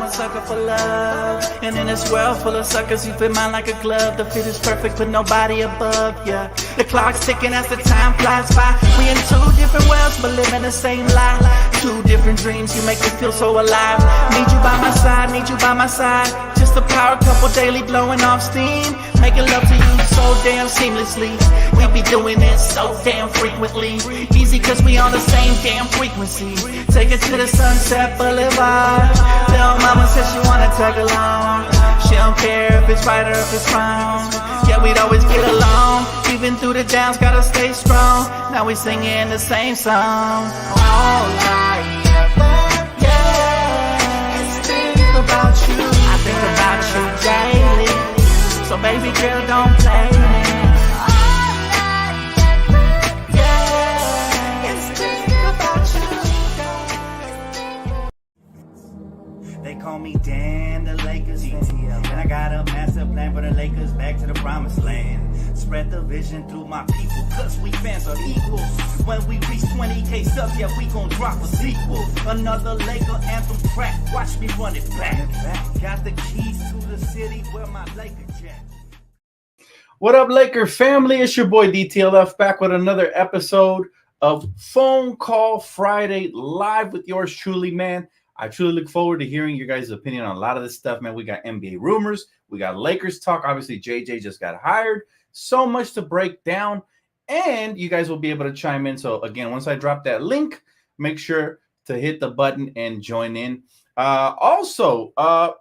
a sucker for love. And in this world full of suckers, you fit mine like a glove. The fit is perfect, but nobody above, yeah. The clock's ticking as the time flies by. We in two different worlds, but living the same life. Two different dreams, you make me feel so alive. Need you by my side, need you by my side. Just a power couple daily blowing off steam. Making love to you so damn seamlessly. We be doing it so damn frequently. Easy cause we on the same damn frequency. Take it to the Sunset Boulevard. Little mama says she wanna tag along. She don't care if it's right or if it's wrong. Yeah, we'd always get along. Even through the downs, gotta stay strong. Now we singing the same song. All I ever, yeah, is think about you. I think about you daily. So baby girl, don't play me. They call me Dan, the Lakers fan. And I got a master plan for the Lakers back to the promised land. Spread the vision through my people, cause we fans are equals. When we reach 20K subs, yeah, we gon' drop a sequel. Another Laker anthem track, watch me run it back. Got the keys to the city where my Laker jet. What up, Laker family? It's your boy Dtlf back with another episode of Phone Call Friday live with yours truly, man. I truly look forward to hearing your guys' opinion on a lot of this stuff, man. We got NBA rumors. We got Lakers talk. Obviously, JJ just got hired. So much to break down, and you guys will be able to chime in. So, again, once I drop that link, make sure to hit the button and join in. Also, I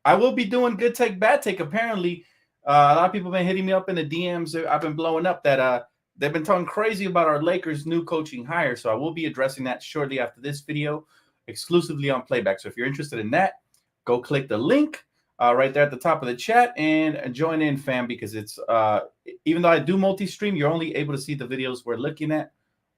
will be doing Good Take, Bad Take. Apparently, a lot of people have been hitting me up in the DMs. I've been blowing up that they've been talking crazy about our Lakers' new coaching hire. So I will be addressing that shortly after this video, exclusively on playback. So if you're interested in that, go click the link right there at the top of the chat and join in, fam, because it's even though I do multi-stream, you're only able to see the videos we're looking at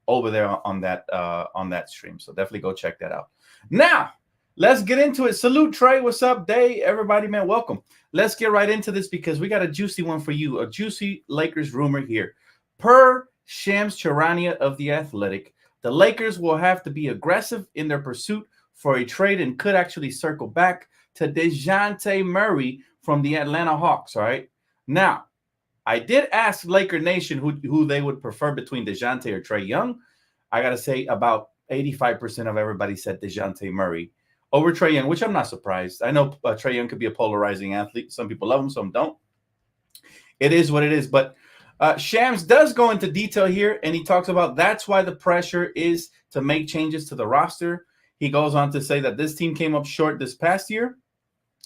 over there on that stream. So definitely go check that out. Now, let's get into it. Salute, Trey. What's up, Day? Everybody, man, welcome. Let's get right into this because we got a juicy one for you, a juicy Lakers rumor here. Per Shams Charania of The Athletic, the Lakers will have to be aggressive in their pursuit for a trade and could actually circle back to DeJounte Murray from the Atlanta Hawks, all right? Now, I did ask Laker Nation who they would prefer between DeJounte or Trae Young. I got to say about 85% of everybody said DeJounte Murray over Trae Young, which I'm not surprised. I know Trae Young could be a polarizing athlete. Some people love him, some don't. It is what it is, but Shams does go into detail here, and he talks about that's why the pressure is to make changes to the roster. He goes on to say that this team came up short this past year.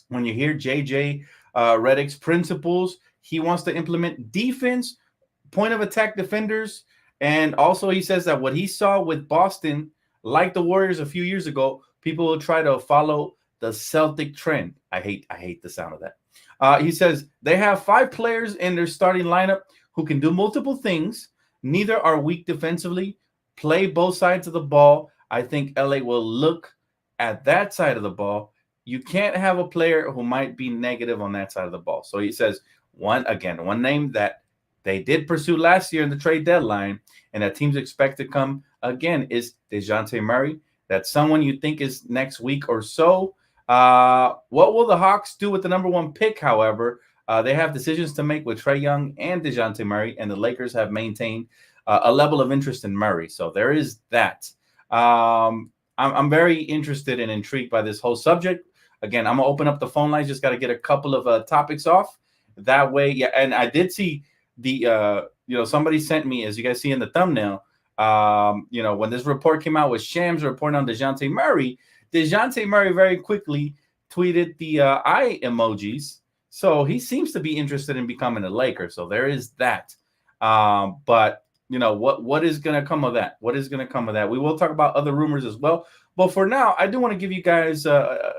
When you hear JJ Redick's principles, he wants to implement defense, point of attack defenders, and also he says that what he saw with Boston, like the Warriors a few years ago, people will try to follow the Celtic trend. I hate the sound of that. He says they have 5 players in their starting lineup who can do multiple things. Neither are weak defensively, play both sides of the ball. I think LA will look at that side of the ball. You can't have a player who might be negative on that side of the ball. So he says, one name that they did pursue last year in the trade deadline and that teams expect to come again is DeJounte Murray. That's someone you think is next week or so. What will the Hawks do with the number 1 pick, however? They have decisions to make with Trae Young and DeJounte Murray, and the Lakers have maintained a level of interest in Murray. So there is that. I'm very interested and intrigued by this whole subject. Again, I'm going to open up the phone lines. Just got to get a couple of topics off. That way, yeah, and I did see the, somebody sent me, as you guys see in the thumbnail, when this report came out with Shams reporting on DeJounte Murray very quickly tweeted the eye emojis. So he seems to be interested in becoming a Laker. So there is that. But what is going to come of that? What is going to come of that? We will talk about other rumors as well. But for now, I do want to give you guys a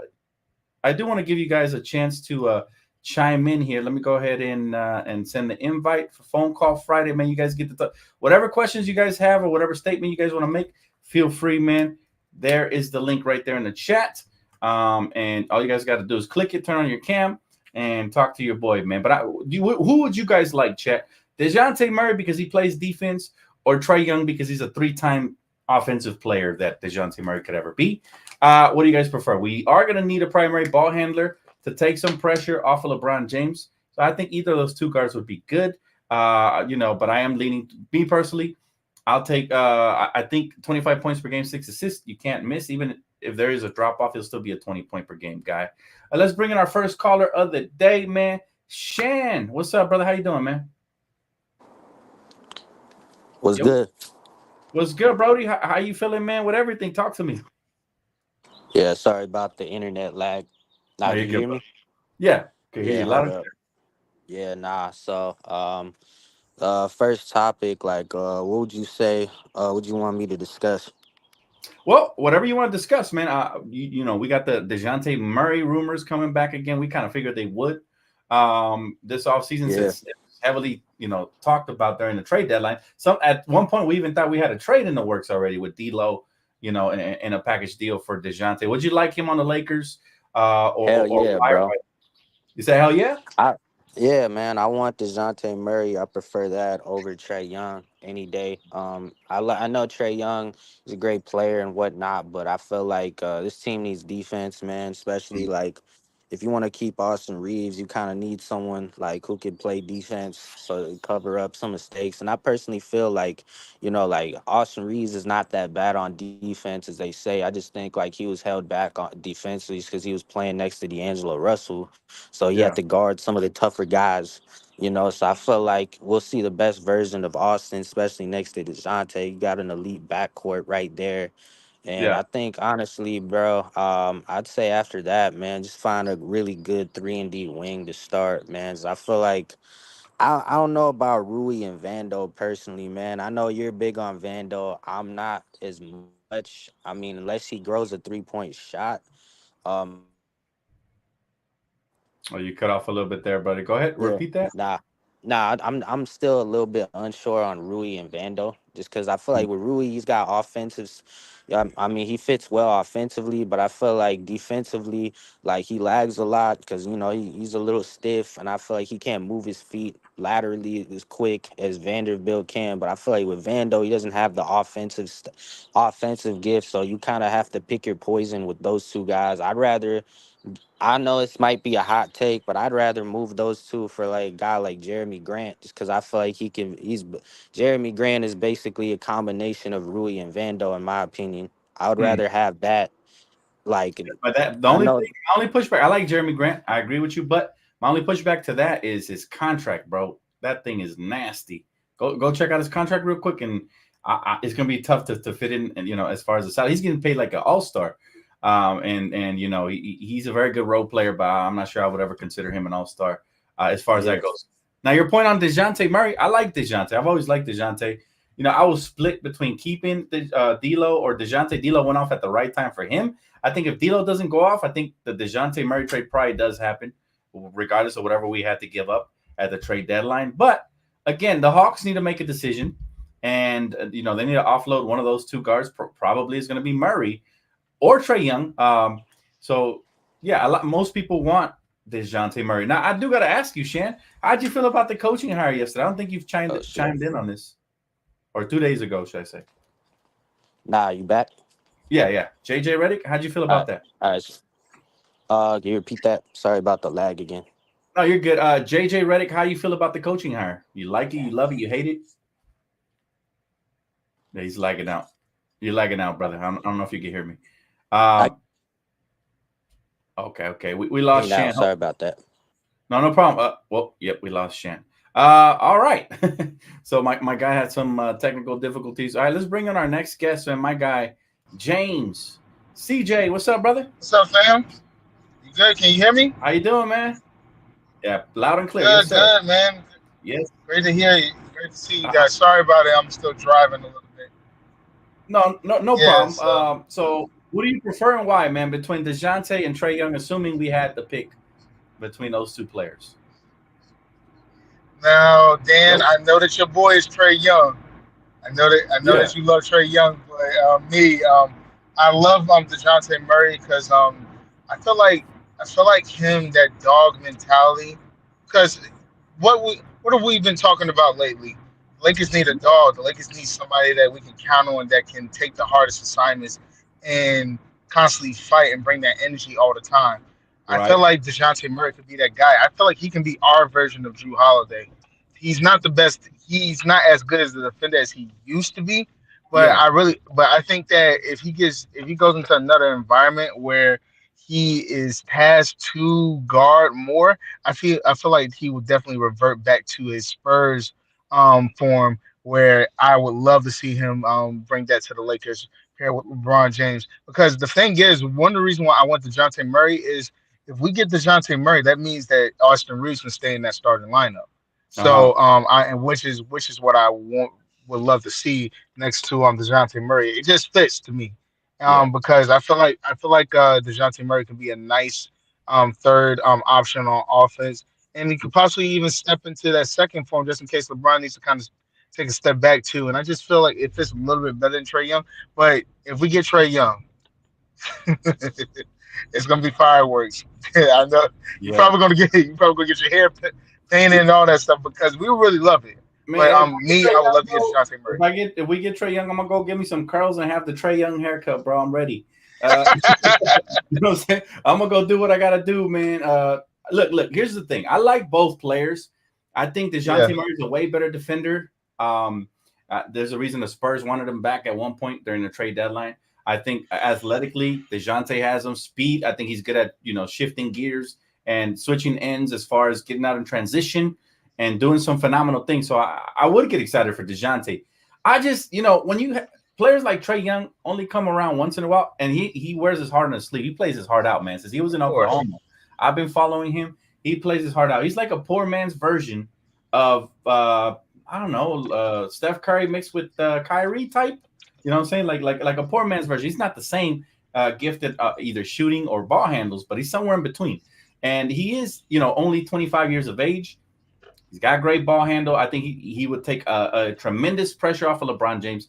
chance to chime in here. Let me go ahead and send the invite for Phone Call Friday, man. You guys get to whatever questions you guys have or whatever statement you guys want to make, feel free, man. There is the link right there in the chat. And all you guys got to do is click it, turn on your cam, and talk to your boy, man. But who would you guys like, chat? DeJounte Murray because he plays defense, or Trae Young because he's a 3-time offensive player that DeJounte Murray could ever be. What do you guys prefer? We are going to need a primary ball handler to take some pressure off of LeBron James. So I think either of those two guards would be good. But I am leaning, me personally, I'll take, I think 25 points per game, 6 assists. You can't miss. Even if there is a drop off, he'll still be a 20-point per game guy. Let's bring in our first caller of the day, man. Shan, what's up, brother? How you doing, man? Was good. What's good, Brody? How you feeling, man? With everything, talk to me. Yeah, sorry about the internet lag. Now, you can you hear me? Yeah, can hear Yeah, you hold loud. up. Yeah, nah. So, first topic, like, what would you say? Would you want me to discuss? Well, whatever you want to discuss, man. We got the DeJounte Murray rumors coming back again. We kind of figured they would this offseason, Yeah. since it was heavily, talked about during the trade deadline. Some at one point we even thought we had a trade in the works already with D'Lo, in a package deal for DeJounte. Would you like him on the Lakers? Hell yeah, Why? bro. You say hell yeah? Yeah, man. I want Dejounte Murray. I prefer that over Trey Young any day. I know Trey Young is a great player and whatnot, but I feel like this team needs defense, man. Especially like if you want to keep Austin Reeves, you kind of need someone like who can play defense so to cover up some mistakes. And I personally feel like like Austin Reeves is not that bad on defense as they say. I just think like he was held back on defensively because he was playing next to D'Angelo Russell. So he Yeah, had to guard some of the tougher guys, So I feel like we'll see the best version of Austin, especially next to DeJounte. You got an elite backcourt right there. And yeah. I think honestly, bro, I'd say after that, man, just find a really good 3-and-D wing to start, man. 'Cause I feel like I don't know about Rui and Vando personally, man. I know you're big on Vando. I'm not as much. I mean, unless he grows a 3-point shot. Oh, you cut off a little bit there, buddy. Go ahead, Yeah, repeat that. I'm still a little bit unsure on Rui and Vando, just because I feel like with Rui he's got offensive. Yeah, I mean he fits well offensively, but I feel like defensively, like he lags a lot because he's a little stiff, and I feel like he can't move his feet laterally as quick as Vanderbilt can. But I feel like with Vando, he doesn't have the offensive gift, so you kind of have to pick your poison with those two guys. I know this might be a hot take, but I'd rather move those two for like a guy like Jeremy Grant, just because I feel like Jeremy Grant is basically a combination of Rui and Vando, in my opinion. I would Hmm. rather have that. Like, But that the I only know, thing, my only pushback. I like Jeremy Grant. I agree with you, but my only pushback to that is his contract, bro. That thing is nasty. Go check out his contract real quick, and it's gonna be tough to fit in. And as far as the salary, he's getting paid like an all star. And he's a very good role player, but I'm not sure I would ever consider him an all star as far as that yeah, goes. Now, your point on DeJounte Murray, I like DeJounte. I've always liked DeJounte. I was split between keeping D'Lo or DeJounte. D'Lo went off at the right time for him. I think if D'Lo doesn't go off, I think the DeJounte Murray trade probably does happen, regardless of whatever we had to give up at the trade deadline. But again, the Hawks need to make a decision, and they need to offload one of those two guards. Probably is going to be Murray or Trey Young. So yeah, most people want DeJounte Murray. Now I do got to ask you, Shan, how'd you feel about the coaching hire yesterday? I don't think you've oh shit. chimed in on this, or 2 days ago, should I say? Nah, you back? Yeah. JJ Redick, how'd you feel All about right, that? all right. Can you repeat that? Sorry about the lag again. No, you're good. JJ Redick, how you feel about the coaching hire? You like it? You love it? You hate it? Yeah, he's lagging out. You're lagging out, brother. I don't know if you can hear me. I Okay. We lost now. Shan. Sorry about that. No problem. Yep, we lost Shan. All right. So my guy had some technical difficulties. All right, let's bring on our next guest, and my guy, James. CJ, what's up, brother? What's up, fam? You good? Can you hear me? How you doing, man? Yeah, loud and clear. Good, Yes, sir. good, man. Yes. Great to hear you. Great to see you Uh, guys. Sorry about it. I'm still driving a little bit. no Yeah, problem. so So what do you prefer and why, man, between DeJounte and Trey Young, assuming we had the pick between those two players? now, Dan, Hello? I know that your boy is Trey Young. I know that Yeah. you love Trey Young, but I love Dejounte Murray because I feel like him that dog mentality. Because what have we been talking about lately? Lakers need a dog. The Lakers need somebody that we can count on that can take the hardest assignments and constantly fight and bring that energy all the time. I Right. feel like DeJounte Murray could be that guy. I feel like he can be our version of Drew Holiday. He's not the best. He's not as good as the defender as he used to be. Yeah. But I think that if he goes into another environment where he is tasked to guard more, I feel like he will definitely revert back to his Spurs form, where I would love to see him bring that to the Lakers pair with LeBron James. Because the thing is, one of the reasons why I want DeJounte Murray is if we get DeJounte Murray, that means that Austin Reeves can stay in that starting lineup. Uh-huh. So and which is what I would love to see next to DeJounte Murray. It just fits to me. Yeah. Because I feel like DeJounte Murray can be a nice third option on offense, and he could possibly even step into that second form just in case LeBron needs to kind of take a step back too. And I just feel like it fits a little bit better than Trey Young. But if we get Trey Young, it's gonna be fireworks. I know Yeah. you're probably gonna get your hair painted and all that stuff because we really love it. But Man, I would love to get DeJounte Murray. if we get Trey Young, I'm gonna go get me some curls and have the Trey Young haircut, bro. I'm ready. You know what I'm saying? I'm gonna go do what I gotta do, man. Look. Here's the thing. I like both players. I think DeJounte Yeah. Murray is a way better defender. There's a reason the Spurs wanted him back at one point during the trade deadline. I think athletically, DeJounte has him. Speed, I think he's good at shifting gears and switching ends as far as getting out in transition and doing some phenomenal things. So I would get excited for DeJounte. I just, when you players like Trey Young only come around once in a while, and he wears his heart on his sleeve. He plays his heart out, man. Since he was in Of course. Oklahoma, I've been following him. He plays his heart out. He's like a poor man's version of I don't know, Steph Curry mixed with Kyrie type. You know what I'm saying? Like a poor man's version. He's not the same gifted either shooting or ball handles, but he's somewhere in between. And he is, only 25 years of age. He's got great ball handle. I think he would take a tremendous pressure off of LeBron James.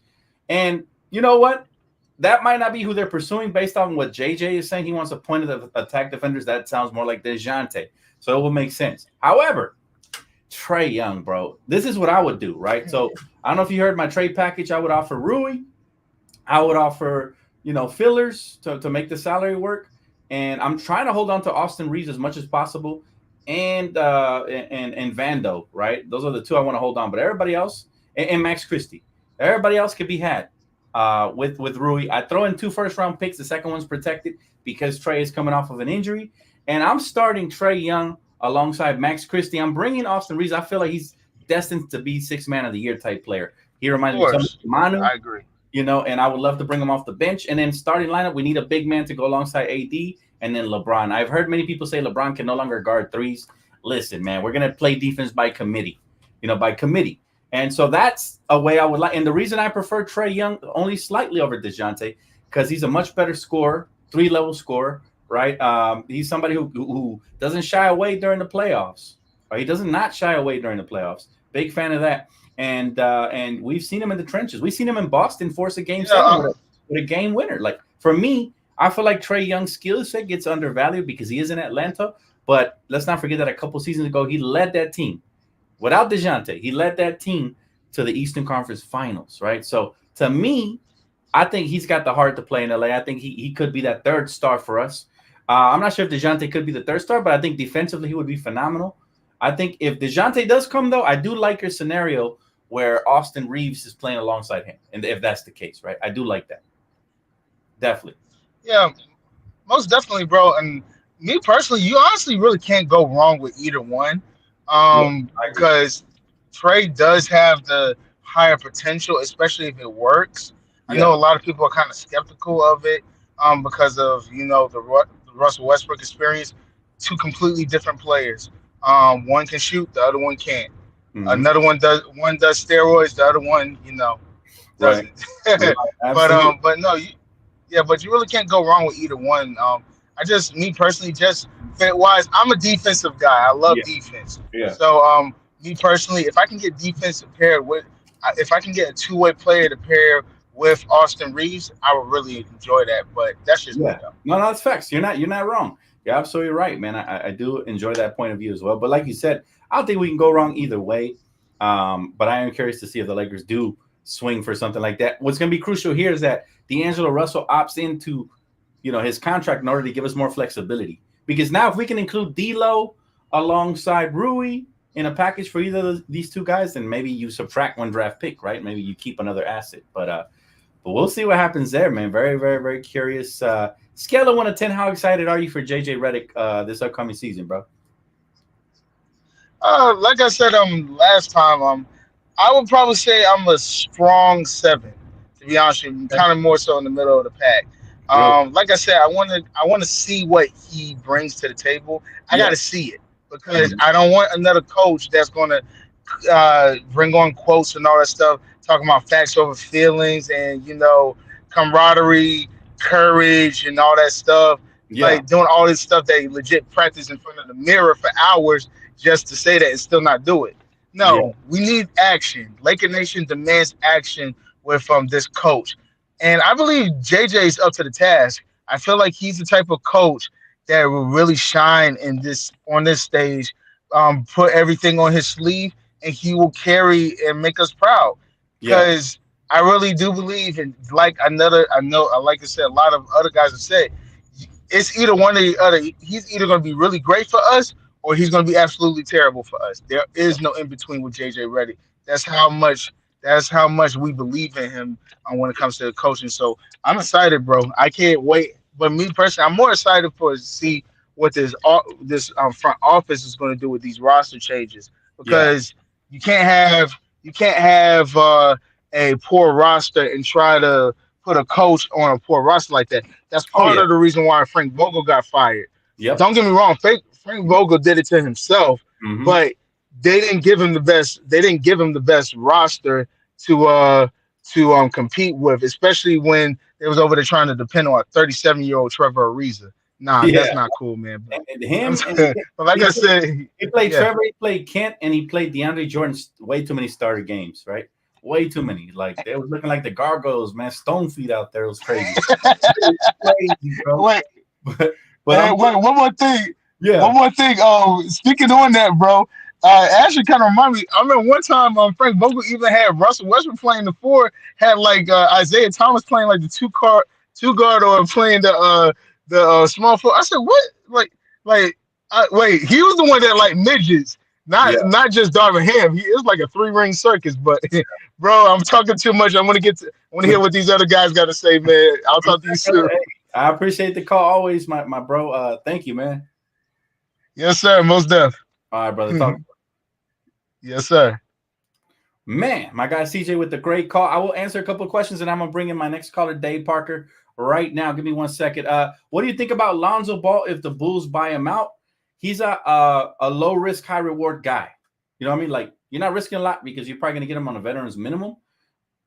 And you know what? That might not be who they're pursuing based on what JJ is saying. He wants a point of the attack defenders. That sounds more like DeJounte. So it will make sense. However, Trey Young, bro, this is what I would do, right? So I don't know if you heard my trade package. I would offer Rui. I would offer, fillers to make the salary work. And I'm trying to hold on to Austin Reeves as much as possible. And Vando, right? Those are the two I want to hold on. But everybody else, and Max Christie, everybody else could be had with Rui. I throw in 2 first-round picks. The second one's protected because Trey is coming off of an injury. And I'm starting Trey Young alongside Max Christie. I'm bringing Austin Reeves. I feel like he's destined to be 6th man of the year type player. He reminds me of Manu. I agree. And I would love to bring him off the bench. And then starting lineup, we need a big man to go alongside AD and then LeBron. I've heard many people say LeBron can no longer guard threes. Listen, man, we're going to play defense by committee, And so that's a way I would like. And the reason I prefer Trey Young only slightly over DeJounte, because he's a much better scorer, 3-level scorer, right? He's somebody who doesn't shy away during the playoffs. Right? He does not shy away during the playoffs. Big fan of that. And we've seen him in the trenches. We've seen him in Boston force a game 7 with a game winner. Like, for me, I feel like Trey Young's skill set gets undervalued because he is in Atlanta. But let's not forget that a couple seasons ago, he led that team. Without DeJounte, he led that team to the Eastern Conference Finals, right? So, to me, I think he's got the heart to play in LA. I think he could be that third star for us. I'm not sure if DeJounte could be the third star, but I think defensively he would be phenomenal. I think if DeJounte does come, though, I do like your scenario where Austin Reeves is playing alongside him, and if that's the case, right? I do like that. Definitely. Yeah, most definitely, bro. And me personally, you honestly really can't go wrong with either one, because Trey does have the higher potential, especially if it works. I know a lot of people are kind of skeptical of it because of the Russell Westbrook experience. 2 completely different players. One can shoot, the other one can't. Mm-hmm. Another one does steroids, the other one doesn't. Right. But no, but you really can't go wrong with either one. Me personally, just fit wise, I'm a defensive guy. I love defense. Yeah. So me personally, if I can get defense paired with, if I can get a 2-way player to pair with Austin Reeves, I would really enjoy that. But that's just me, though. No, that's facts. You're not wrong. You're absolutely right, man. I do enjoy that point of view as well. But like you said, I don't think we can go wrong either way. But I am curious to see if the Lakers do swing for something like that. What's going to be crucial here is that D'Angelo Russell opts into, his contract in order to give us more flexibility. Because now if we can include D'Lo alongside Rui in a package for either of these two guys, then maybe you subtract one draft pick, right? Maybe you keep another asset. But we'll see what happens there, man. Very, very, very curious. Scale of 1 to 10, how excited are you for JJ Redick this upcoming season, bro? Like I said last time, I would probably say I'm a strong 7. To be honest with you, kind of more so in the middle of the pack. Really? Like I said, I want to see what he brings to the table. I got Yeah. to see it because I don't want another coach that's going to bring on quotes and all that stuff, talking about facts over feelings and camaraderie, courage, and all that stuff. Yeah. Like doing all this stuff they legit practice in front of the mirror for hours just to say that and still not do it. Yeah. No, we need action. Laker Nation demands action with this coach, and I believe JJ is up to the task. I feel like he's the type of coach that will really shine in this on this stage, put everything on his sleeve, and he will carry and make us proud. Yeah. Because I really do believe, and I know, like I said, a lot of other guys have said, it's either one or the other. He's either going to be really great for us, or he's going to be absolutely terrible for us. There is no in between with JJ Redick. That's how much. That's how much we believe in him when it comes to coaching. So I'm excited, bro. I can't wait. But me personally, I'm more excited for to see what this front office is going to do with these roster changes Yeah. because you can't have a poor roster and try to put a coach on a poor roster like that. That's Oh, part yeah. of the reason why Frank Vogel got fired. Yep. Don't get me wrong, Frank Vogel did it to himself, Mm-hmm. but they didn't give him the best. They didn't give him the best roster to compete with, especially when they was over there trying to depend on a 37-year-old Trevor Ariza. Nah, that's Yeah. not cool, man. But And I'm him and but like I said, he played yeah. Trevor, he played Kent, and he played DeAndre Jordan way too many starter games, right? Way too many. Like they was looking like the gargoyles, man. Stone feet out there. It was crazy. It was crazy, bro. Wait, But, hey, I'm wait, one more thing. yeah. One more thing. Speaking on that, bro, actually kind of remind me. I remember one time Frank Vogel even had Russell Westbrook playing the 4, had like Isaiah Thomas playing like the two guard or playing the small 4. I said, what? Wait, he was the one that like midgets, Yeah. not just Darvin Ham. He is like a 3-ring circus. But bro, I'm talking too much. I want to hear what these other guys got to say, man. I'll talk to you soon. Hey, I appreciate the call always, my bro. Thank you, man. Yes, sir. Most def. All right, brother. Talk. Yes, sir. Man, my guy CJ with the great call. I will answer a couple of questions, and I'm gonna bring in my next caller, Dave Parker, right now. Give me 1 second. What do you think about Lonzo Ball if the Bulls buy him out? He's a low risk, high reward guy. You know what I mean? Like you're not risking a lot because you're probably gonna get him on a veteran's minimum.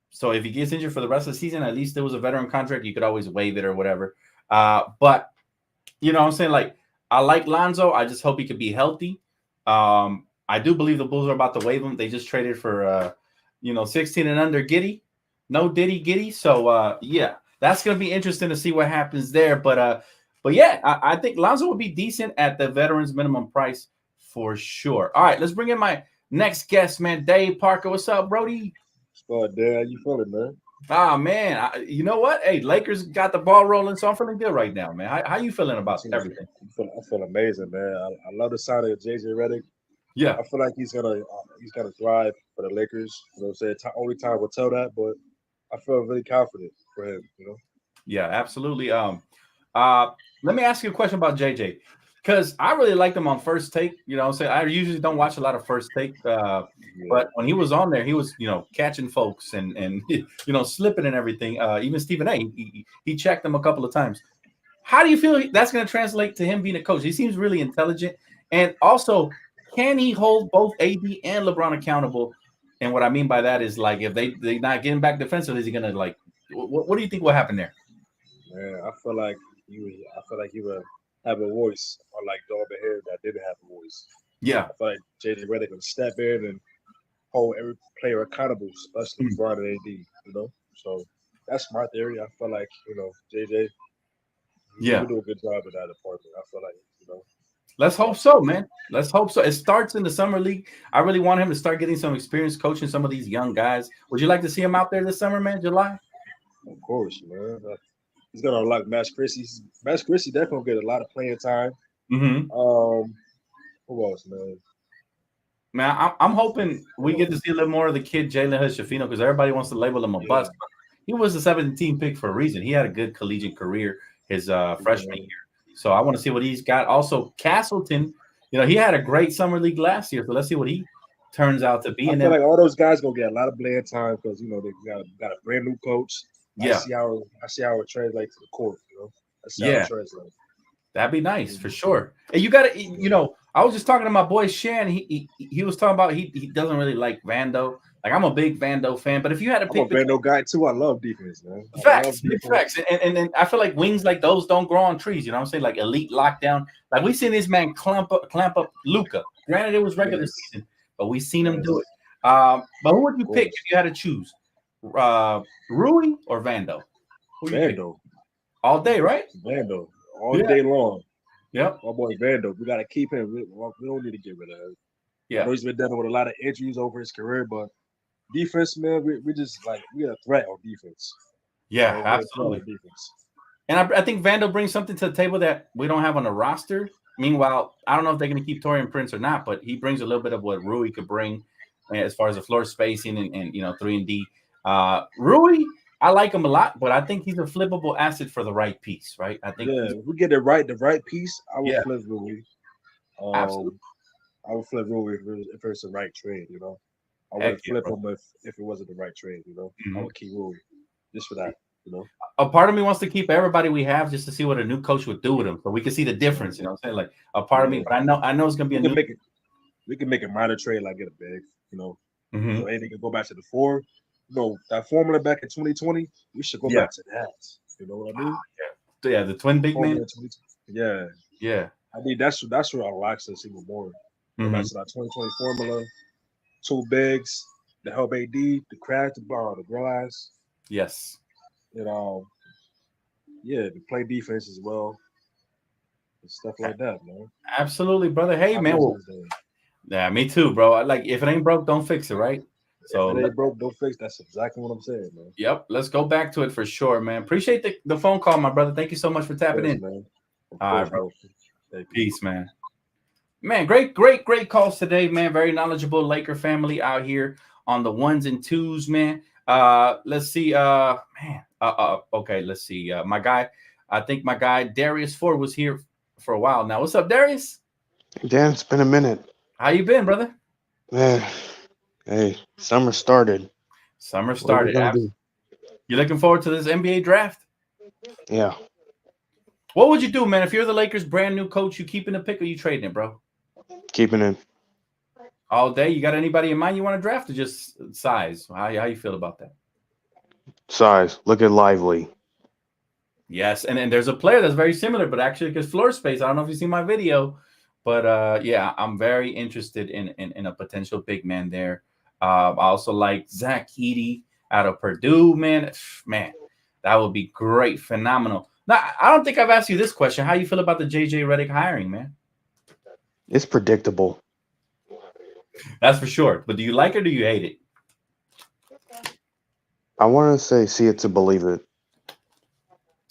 So if he gets injured for the rest of the season, at least there was a veteran contract. You could always waive it or whatever. But you know what I'm saying? Like I like Lonzo. I just hope he could be healthy. I do believe the Bulls are about to waive him. They just traded for 16 and under Giddy. No Diddy Giddy. So yeah, that's gonna be interesting to see what happens there. But yeah, I think Lonzo will be decent at the veterans minimum price for sure. All right, let's bring in my next guest, man. Dave Parker. What's up, Brody? Start there. How you feeling, man? Ah, man. You know what? Hey, Lakers got the ball rolling, so I'm feeling good right now, man. How you feeling about everything? I feel amazing, man. I love the signing of JJ Redick. Yeah. I feel like he's gonna thrive for the Lakers. You know what I'm saying? Only time will tell that, but I feel really confident for him. Yeah, absolutely. Let me ask you a question about JJ because I really liked him on First Take. You know what I'm saying? I usually don't watch a lot of First Take, but when he was on there, he was catching folks and slipping and everything. Even Stephen A. He checked him a couple of times. How do you feel that's going to translate to him being a coach? He seems really intelligent, and also, can he hold both AD and LeBron accountable? And what I mean by that is like if they not getting back defensively, is he going to like? What do you think will happen there? Man, I feel like you would have a voice, unlike Darvin Ham that didn't have a voice. Yeah. I feel like JJ Redick can step in and hold every player accountable, especially LeBron and AD. So that's my theory. I feel like JJ. Yeah. He will do a good job in that department. I feel like. Let's hope so, man. Let's hope so. It starts in the summer league. I really want him to start getting some experience coaching some of these young guys. Would you like to see him out there this summer, man? July? Of course, man. He's gonna unlock Max Christie. Max Christie definitely gonna get a lot of playing time. Mm-hmm. Who else, man? Man, I'm hoping we get to see a little more of the kid Jalen Hood-Schifino because everybody wants to label him a bust. But he was a 17 pick for a reason. He had a good collegiate career his freshman year. So I want to see what he's got. Also, Castleton, he had a great summer league last year. So let's see what he turns out to be. I And feel then, like all those guys gonna get a lot of playing time because they got a brand new coach. yeah, I see how it translates to the court. I see how yeah, it translates. that'd be nice for sure. And you got to, I was just talking to my boy Shan. He was talking about he doesn't really like Vando. Like I'm a big Vando fan, but if you had to I'm a pick Vando guy too. I love defense, man. I love facts, big defense. facts, and I feel like wings like those don't grow on trees. You know what I'm saying? Like elite lockdown. Like we seen this man clamp up Luca. Granted, it was regular Yes, season, but we seen him yes, do it. But who would you of pick if course. you had to choose? Rui or Vando? Who you pick? Vando, All day, right? Vando, all Yeah. day long. Yep. My boy Vando, we gotta keep him. We don't need to get rid of him. I Yeah. know he's been dealing with a lot of injuries over his career, but defense, man, we just like we a threat on defense. Yeah. We're a threat on Absolutely. defense. And I think Vando brings something to the table that we don't have on the roster. Meanwhile, I don't know if they're going to keep Torian Prince or not, but he brings a little bit of what Rui could bring as far as the floor spacing and 3 and D. Rui, I like him a lot, but I think he's a flippable asset for the right piece, right? I think, Yeah, if we get the right piece, I will yeah, flip Rui. absolutely. I would flip Rui if it's the right trade. I Heck wouldn't yeah, flip bro. him if it wasn't the right trade. I Mhm. would keep Rui just for that. A part of me wants to keep everybody we have just to see what a new coach would do with them, so we can see the difference. You know what I'm saying? Like a part of me, Yeah, but I know it's going to be we a can new. make it. We can make a minor trade like get a big. Mhm. So anything can go back to the four. That formula back in 2020. We should go Yeah, back to that. You know what I mean? yeah, the twin The big man. formula in 2020. Yeah, Yeah. I mean that's what unlocks us even more. Go back Hmm. to that 2020 formula. Two bigs, the help AD, the crash, the bar, the glass. Yes. You know, yeah, to play defense as well and stuff like that, man. Absolutely, brother. Hey, I man. miss Well, those days. yeah, me too, bro. Like, if it ain't broke, don't fix it, right? If So, it ain't broke, don't fix. That's exactly what I'm saying, man. yep, let's go back to it for sure, man. Appreciate the phone call, my brother. Thank you so much for Of tapping course, in. man. Of All right, course, bro. bro. Thank you. Peace, man. Man, great calls today, man. Very knowledgeable Laker family out here on the ones and twos, man. Let's see. Man. Okay, let's see. I think my guy Darius Ford was here for a while now. What's up, Darius? Dan, it's been a minute. How you been, brother? Man, hey, summer started. Summer What are we started. gonna do? You looking forward to this NBA draft? Yeah, What would you do, man, if you're the Lakers' brand new coach? You keeping the pick or you trading it, bro? keeping it All day. You got anybody in mind you want to draft or just size? How you feel about that? size. Look at Lively. Yes, and there's a player that's very similar, but actually because floor space. I don't know if you see my video, but yeah, I'm very interested in a potential big man there. I also like Zach Edey out of Purdue, man. Man, that would be great, phenomenal. Now, I don't think I've asked you this question. How you feel about the JJ Redick hiring, man? It's predictable. That's for sure. But do you like it or do you hate it? I want to say see it to believe it.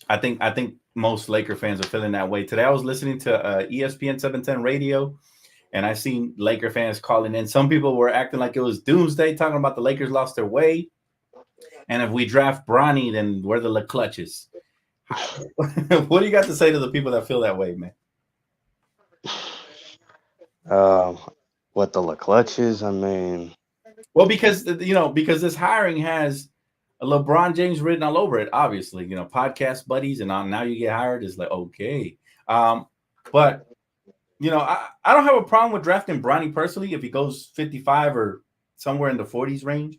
I think most Laker fans are feeling that way. Today I was listening to ESPN 710 radio, and I seen Laker fans calling in. Some people were acting like it was doomsday, talking about the Lakers lost their way. And if we draft Bronny, then we're the La Clutches. What do you got to say to the people that feel that way, man? Um, what the clutches? I mean, Well, because because this hiring has a LeBron James written all over it. Obviously, podcast buddies, and now you get hired is like okay. But I don't have a problem with drafting Bronny personally if he goes 55 or somewhere in the 40s range.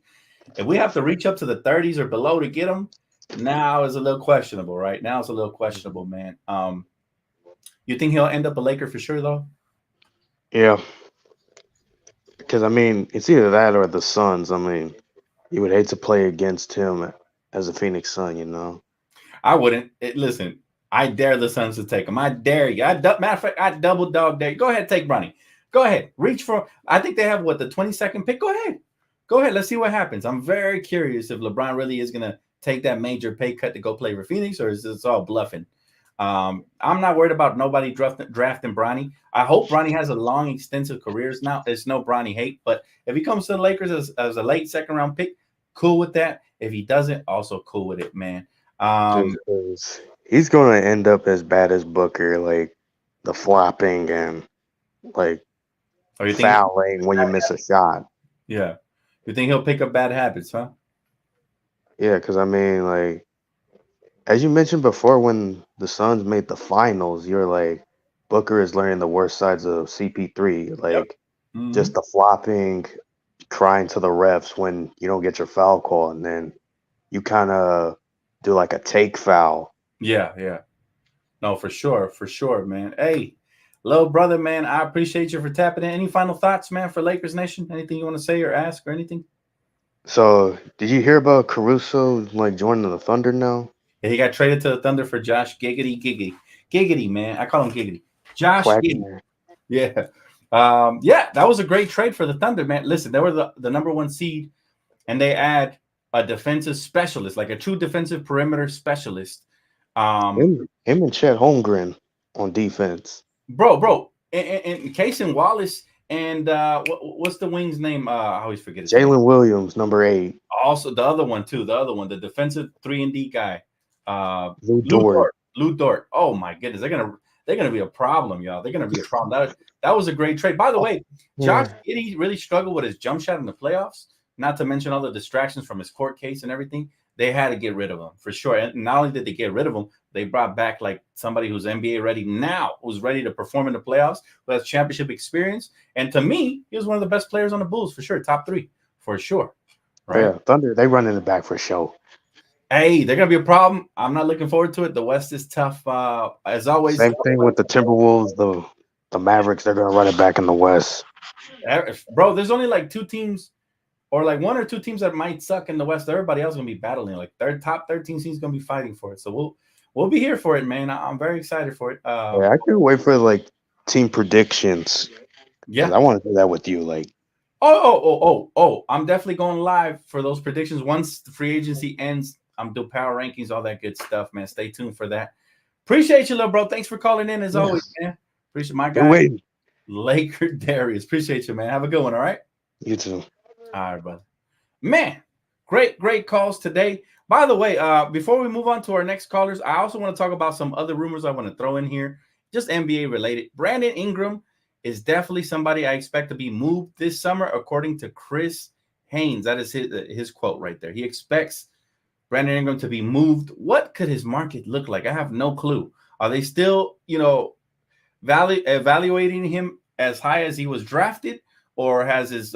If we have to reach up to the 30s or below to get him, now is a little questionable, right? Now it's a little questionable, man. You think he'll end up a Laker for sure, though? yeah, because I mean, it's either that or the Suns. I mean, you would hate to play against him as a Phoenix Sun, I wouldn't. Listen, I dare the Suns to take him. I dare you. Matter of fact, I double dog dare you. Go ahead, take Bronny. Go ahead. Reach for. I think they have what, the 22nd pick. Go ahead. Go ahead. Let's see what happens. I'm very curious if LeBron really is gonna take that major pay cut to go play for Phoenix, or is this all bluffing? I'm not worried about nobody drafting Bronny. I hope Bronny has a long, extensive careers now. There's no Bronny hate, but if he comes to the Lakers as a late second round pick, cool with that. If he doesn't, also cool with it, man. Just Um, 'cause he's gonna end up as bad as Booker, like the flopping and like or you think, fouling when you miss a shot. yeah, you think he'll pick up bad habits, huh? Yeah, because I mean, like as you mentioned before, when the Suns made the finals, you're like Booker is learning the worst sides of CP3, Yep. like Hmm. just the flopping, crying to the refs when you don't get your foul call, and then you kind of do like a take foul. Yeah, yeah. No, for sure, man. Hey, little brother, man, I appreciate you for tapping in. Any final thoughts, man, for Lakers Nation? Anything you want to say or ask or anything? So, did you hear about Caruso like joining the Thunder now? Yeah, he got traded to the Thunder for Josh Giggity, man. I call him Giggity. Josh Giggity. Quagmire. Yeah. Yeah, that was a great trade for the Thunder, man. Listen, they were the number one seed, and they add a defensive specialist, like a true defensive perimeter specialist. Um, Him and Chet Holmgren on defense. bro, and Casey Wallace and what's the wing's name? I always forget his name. Jalen Williams, number 8. Also, the other one too. The other one, the defensive 3-and-D guy, Lou Lou Dort. Dort. Lou Dort. Oh my goodness, they're gonna be a problem, y'all. They're gonna be a problem. That was a great trade. By the way, Josh Yeah. Giddey really struggled with his jump shot in the playoffs. Not to mention all the distractions from his court case and everything. They had to get rid of him for sure. And not only did they get rid of him, they brought back like somebody who's NBA ready now, who's ready to perform in the playoffs, who has championship experience. And to me, he was one of the best players on the Bulls for sure, top 3 for sure. Oh, Right. yeah, Thunder, they run in the back for show. Hey, they're gonna be a problem. I'm not looking forward to it. The West is tough. As always, Same thing with the Timberwolves, the Mavericks, they're gonna run it back in the West. bro, there's only like 2 teams or like 1 or 2 teams that might suck in the West. Everybody else is gonna be battling. Like their top 13 teams gonna be fighting for it. So we'll be here for it, man. I'm very excited for it. Yeah, I could wait for like team predictions because Yeah. I want to do that with you. Like, I'm definitely going live for those predictions once the free agency ends. I'm doing power rankings, all that good stuff, man. Stay tuned for that. Appreciate you, little bro. Thanks for calling in as always, yes, man. Appreciate my been guy, waiting. Laker Darius. Appreciate you, man. Have a good one, all right? You too. All right, brother. Man, great calls today. By the way, before we move on to our next callers, I also want to talk about some other rumors I want to throw in here, just NBA related. Brandon Ingram is definitely somebody I expect to be moved this summer, according to Chris Haynes. That is his quote right there. He expects Brandon Ingram to be moved. What could his market look like? I have no clue. Are they still, evaluating him as high as he was drafted, or has his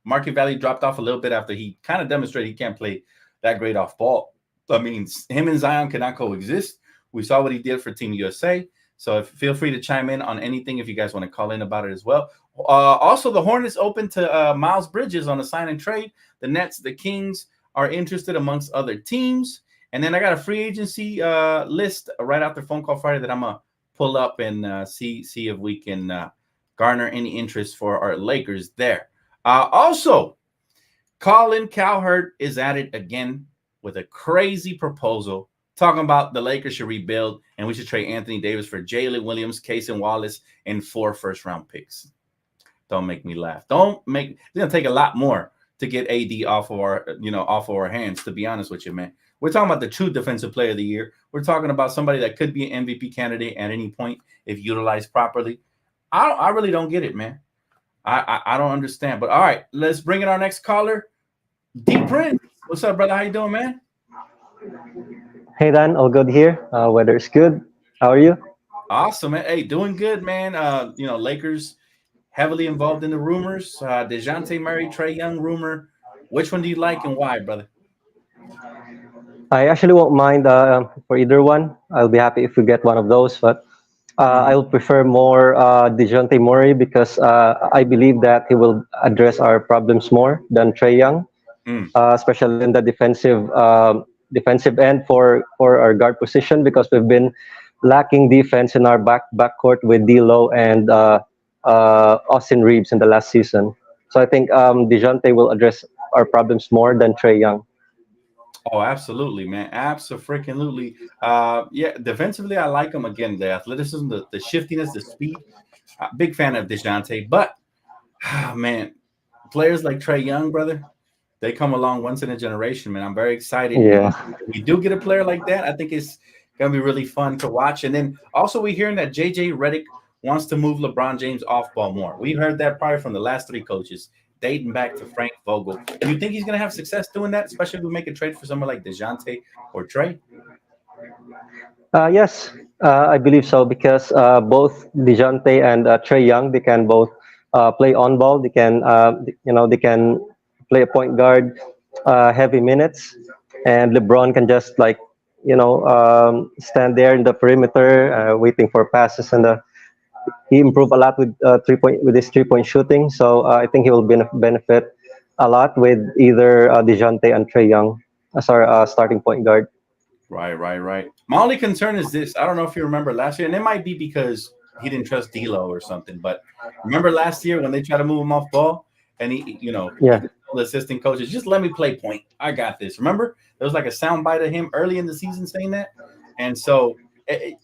market value dropped off a little bit after he kind of demonstrated he can't play that great off ball? I mean, him and Zion cannot coexist. We saw what he did for Team USA. So feel free to chime in on anything if you guys want to call in about it as well. Also, the Hornets open to Miles Bridges on a sign and trade. The Nets, the Kings are interested amongst other teams. And then I got a free agency list right after Phone Call Friday that I'm going to pull up and see if we can garner any interest for our Lakers there. Also, Colin Cowherd is at it again with a crazy proposal talking about the Lakers should rebuild and we should trade Anthony Davis for Jalen Williams, Casey Wallace, and 4 first-round picks. Don't make me laugh. It's gonna take a lot more to get AD off of our hands, to be honest with you, man. We're talking about the true defensive player of the year. We're talking about somebody that could be an MVP candidate at any point if utilized properly. I really don't get it, man. I don't understand. But all right, let's bring in our next caller. D Prince. What's up, brother? How you doing, man? Hey Dan, all good here. Weather is good. How are you? Awesome, man. Hey, doing good, man. Lakers heavily involved in the rumors. DeJounte Murray, Trae Young rumor. Which one do you like and why, brother? I actually won't mind for either one. I'll be happy if we get one of those, but I'll prefer more DeJounte Murray because I believe that he will address our problems more than Trae Young, Mm. especially in the defensive defensive end for our guard position because we've been lacking defense in our backcourt with D'Lo and Austin Reeves in the last season. So I think Dejounte will address our problems more than Trey Young. Oh, absolutely, man. Absolutely. Yeah, defensively, I like him again. The athleticism, the shiftiness, the speed. Big fan of DeJounte. But, man, players like Trey Young, brother, they come along once in a generation, man. I'm very excited. Yeah. If we do get a player like that, I think it's going to be really fun to watch. And then also, we're hearing that JJ Redick wants to move LeBron James off ball more. We heard that probably from the last three coaches, dating back to Frank Vogel. Do you think he's going to have success doing that, especially if we make a trade for someone like DeJounte or Trey? Yes, I believe so because both Dejounte and Trey Young, they can both play on ball. They can, they can play a point guard, heavy minutes, and LeBron can just like, stand there in the perimeter, waiting for passes, and he improved a lot with 3 point with his 3 point shooting. So I think he will benefit a lot with either Dejounte and Trey Young as our starting point guard. Right. My only concern is this. I don't know if you remember last year, and it might be because he didn't trust D'Lo or something. But remember last year when they tried to move him off ball, and he Yeah. told the assistant coaches, just let me play point. I got this. Remember, there was like a soundbite of him early in the season saying that, and so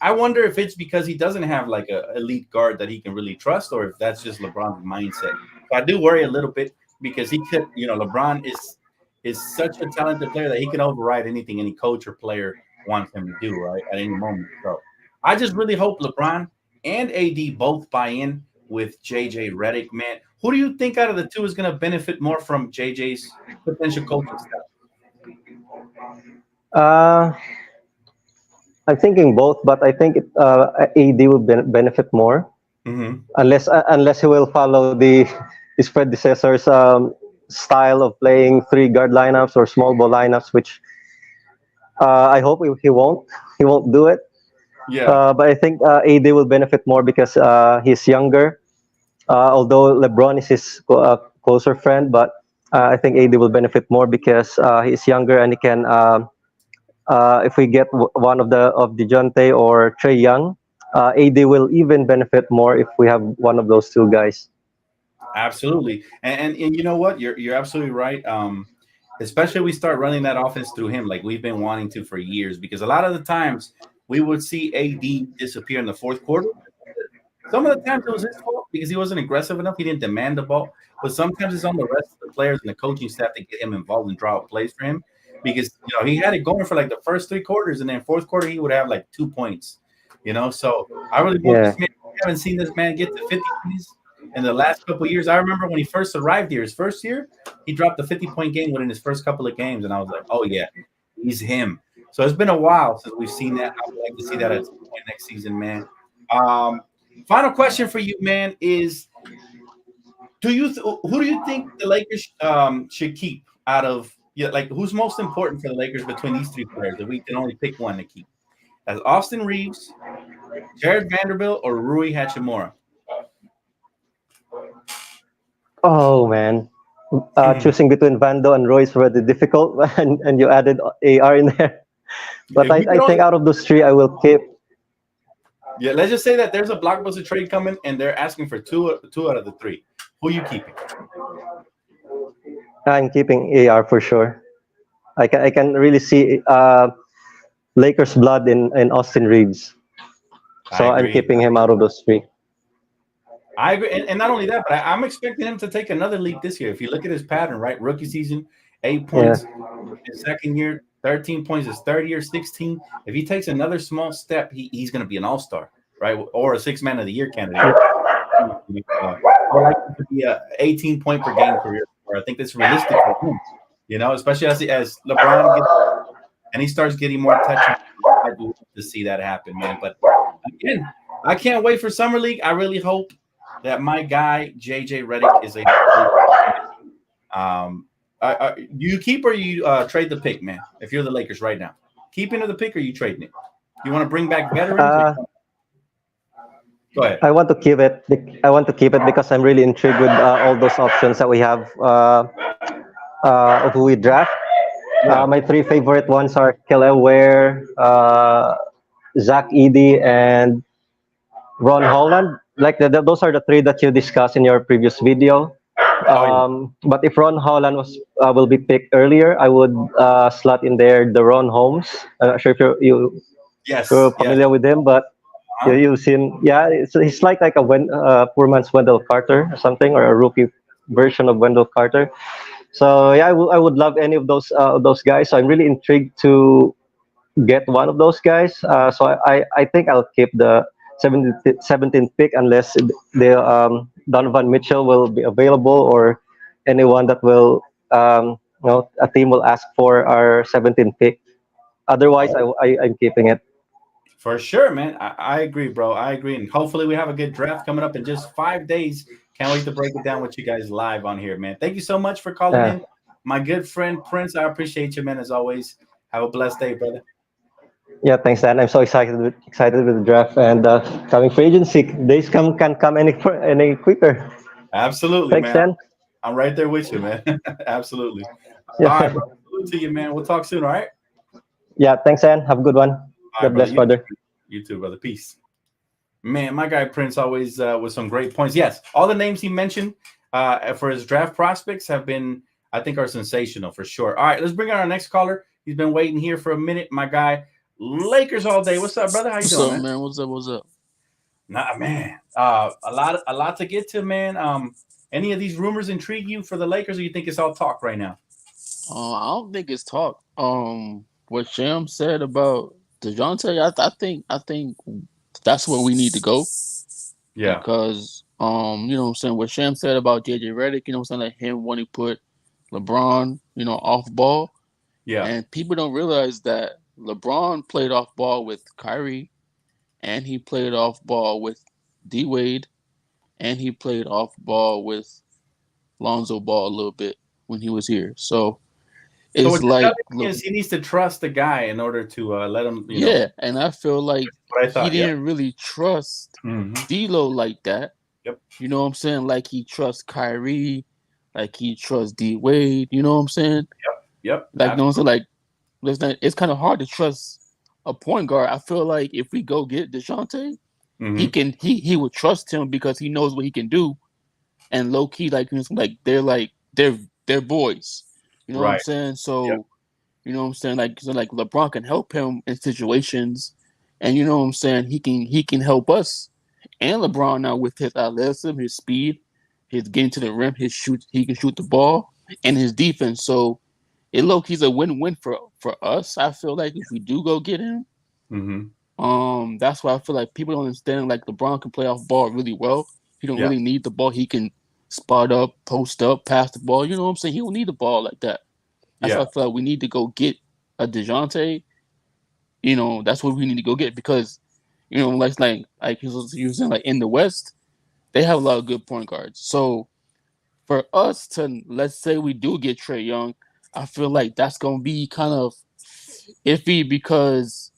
I wonder if it's because he doesn't have like a elite guard that he can really trust, or if that's just LeBron's mindset. So I do worry a little bit because he could, LeBron is such a talented player that he can override anything any coach or player wants him to do, right, at any moment. So I just really hope LeBron and AD both buy in with JJ Redick, man. Who do you think out of the two is going to benefit more from JJ's potential coaching staff? Uh, I'm thinking both, but I think AD will benefit more unless he will follow his predecessor's style of playing three guard lineups or small ball lineups, which I hope he won't. He won't do it. Yeah. But I think AD will benefit more because he's younger. Although LeBron is his closer friend, but I think AD will benefit more because he's younger and he can. If we get one of Dejounte or Trey Young, AD will even benefit more if we have one of those two guys. Absolutely, and you know what? You're absolutely right. Especially we start running that offense through him, like we've been wanting to for years. Because a lot of the times we would see AD disappear in the fourth quarter. Some of the times it was his fault because he wasn't aggressive enough. He didn't demand the ball. But sometimes it's on the rest of the players and the coaching staff to get him involved and draw up plays for him. Because he had it going for like the first three quarters, and then fourth quarter he would have like 2 points. So I really hope this man. I haven't seen this man get to 50 points in the last couple of years. I remember when he first arrived here, his first year, he dropped a 50-point game within his first couple of games, and I was like, oh yeah, he's him. So it's been a while since we've seen that. I would like to see that at some point next season, man. Final question for you, man, is who do you think the Lakers should keep out of who's most important for the Lakers between these three players if we can only pick one to keep? As Austin Reeves, Jared Vanderbilt, or Rui Hachimura? Oh man, choosing between Vando and Roy is really difficult, and you added AR in there. But I think out of those three, I will keep. Yeah, let's just say that there's a blockbuster trade coming, and they're asking for two out of the three. Who are you keeping? I'm keeping AR for sure. I can really see Lakers blood in Austin Reeves, so I'm keeping him out of those three. I agree, and not only that, but I'm expecting him to take another leap this year. If you look at his pattern, right, rookie season, 8 points. His second year, 13 points. His third year, 16. If he takes another small step, he's going to be an all-star, right, or a six-man of the year candidate. Or like to be a 18-point per game career. I think that's realistic for him. Especially as LeBron gets and he starts getting more touch. I do hope to see that happen, man. But again, I can't wait for Summer League. I really hope that my guy JJ Redick is a. Do you keep or you trade the pick, man? If you're the Lakers right now, keeping of the pick or you trading it? You want to bring back veterans? Go ahead. I want to keep it. I want to keep it because I'm really intrigued with all those options that we have of who we draft. Yeah. My three favorite ones are Killer Ware, Zach Edey, and Ron Holland. Like those are the three that you discussed in your previous video. Oh yeah. But if Ron Holland was will be picked earlier, I would slot in there the Ron Holmes. I'm not sure if you're Yes. Yes. familiar with him, but Huh? you've seen, yeah, he's like a poor man's Wendell Carter or something, or a rookie version of Wendell Carter. So yeah, I would love any of those guys. So I'm really intrigued to get one of those guys. So I think I'll keep the 17th pick unless the Donovan Mitchell will be available, or anyone that will a team will ask for our 17th pick. Otherwise, I'm keeping it. For sure, man. I agree, bro. I agree. And hopefully we have a good draft coming up in just 5 days. Can't wait to break it down with you guys live on here, man. Thank you so much for calling Uh, in. My good friend Prince, I appreciate you, man, as always. Have a blessed day, brother. yeah, thanks, Dan. I'm so excited with the draft and coming free agency. Days can come any quicker. Absolutely, Thanks, man. Dan. I'm right there with you, man. Absolutely. All right, Yeah, bro. Salute to you, man. We'll talk soon, all right? yeah. Thanks, Dan. Have a good one. All right, God brother. bless, brother. You too, brother. Peace. Man, my guy Prince always with some great points. Yes, all the names he mentioned for his draft prospects have been, I think, are sensational for sure. All right, let's bring on our next caller. He's been waiting here for a minute. My guy, Lakers all day. What's up, brother? How you What's doing, up, man? man? What's up? What's up? Nah, man. A lot to get to, man. Any of these rumors intrigue you for the Lakers, or you think it's all talk right now? I don't think it's talk. What Sham said about Dejounte, I think that's where we need to go Yeah, because you know what I'm saying, what Sham said about JJ Redick, you know what I'm saying, like him wanting to put LeBron, off ball, yeah. and people don't realize that LeBron played off ball with Kyrie, and he played off ball with D Wade, and he played off ball with Lonzo Ball a little bit when he was here. So So it's what you're like, telling me is he needs to trust the guy in order to let him, yeah, and I feel like what I he thought. Yep. didn't really trust Hmm. D'Lo like that. Yep. You know what I'm saying? Like he trusts Kyrie, like he trusts D Wade. You know what I'm saying? Yep. Like, you know what I'm saying? Like, listen, it's kind of hard to trust a point guard. I feel like if we go get Dejounte, he Hmm. can he would trust him because he knows what he can do. And low key, like they're boys. You know what I'm Right. saying? Yep. So you know what I'm saying? Like LeBron can help him in situations, and you know what I'm saying? He can help us and LeBron now with his athleticism, his speed, his getting to the rim, his shoot. He can shoot the ball and his defense. So it low key's a win-win for us. I feel like if we do go get him, Hmm. that's why I feel like people don't understand. Like LeBron can play off ball really well. He don't Yeah. really need the ball. He can spot up, post up, pass the ball. You know what I'm saying? He don't need the ball like that. That's why Yeah. I feel like we need to go get a Dejounte. That's what we need to go get because, like he was saying, like in the West, they have a lot of good point guards. So for us to, let's say we do get Trae Young, I feel like that's gonna be kind of iffy because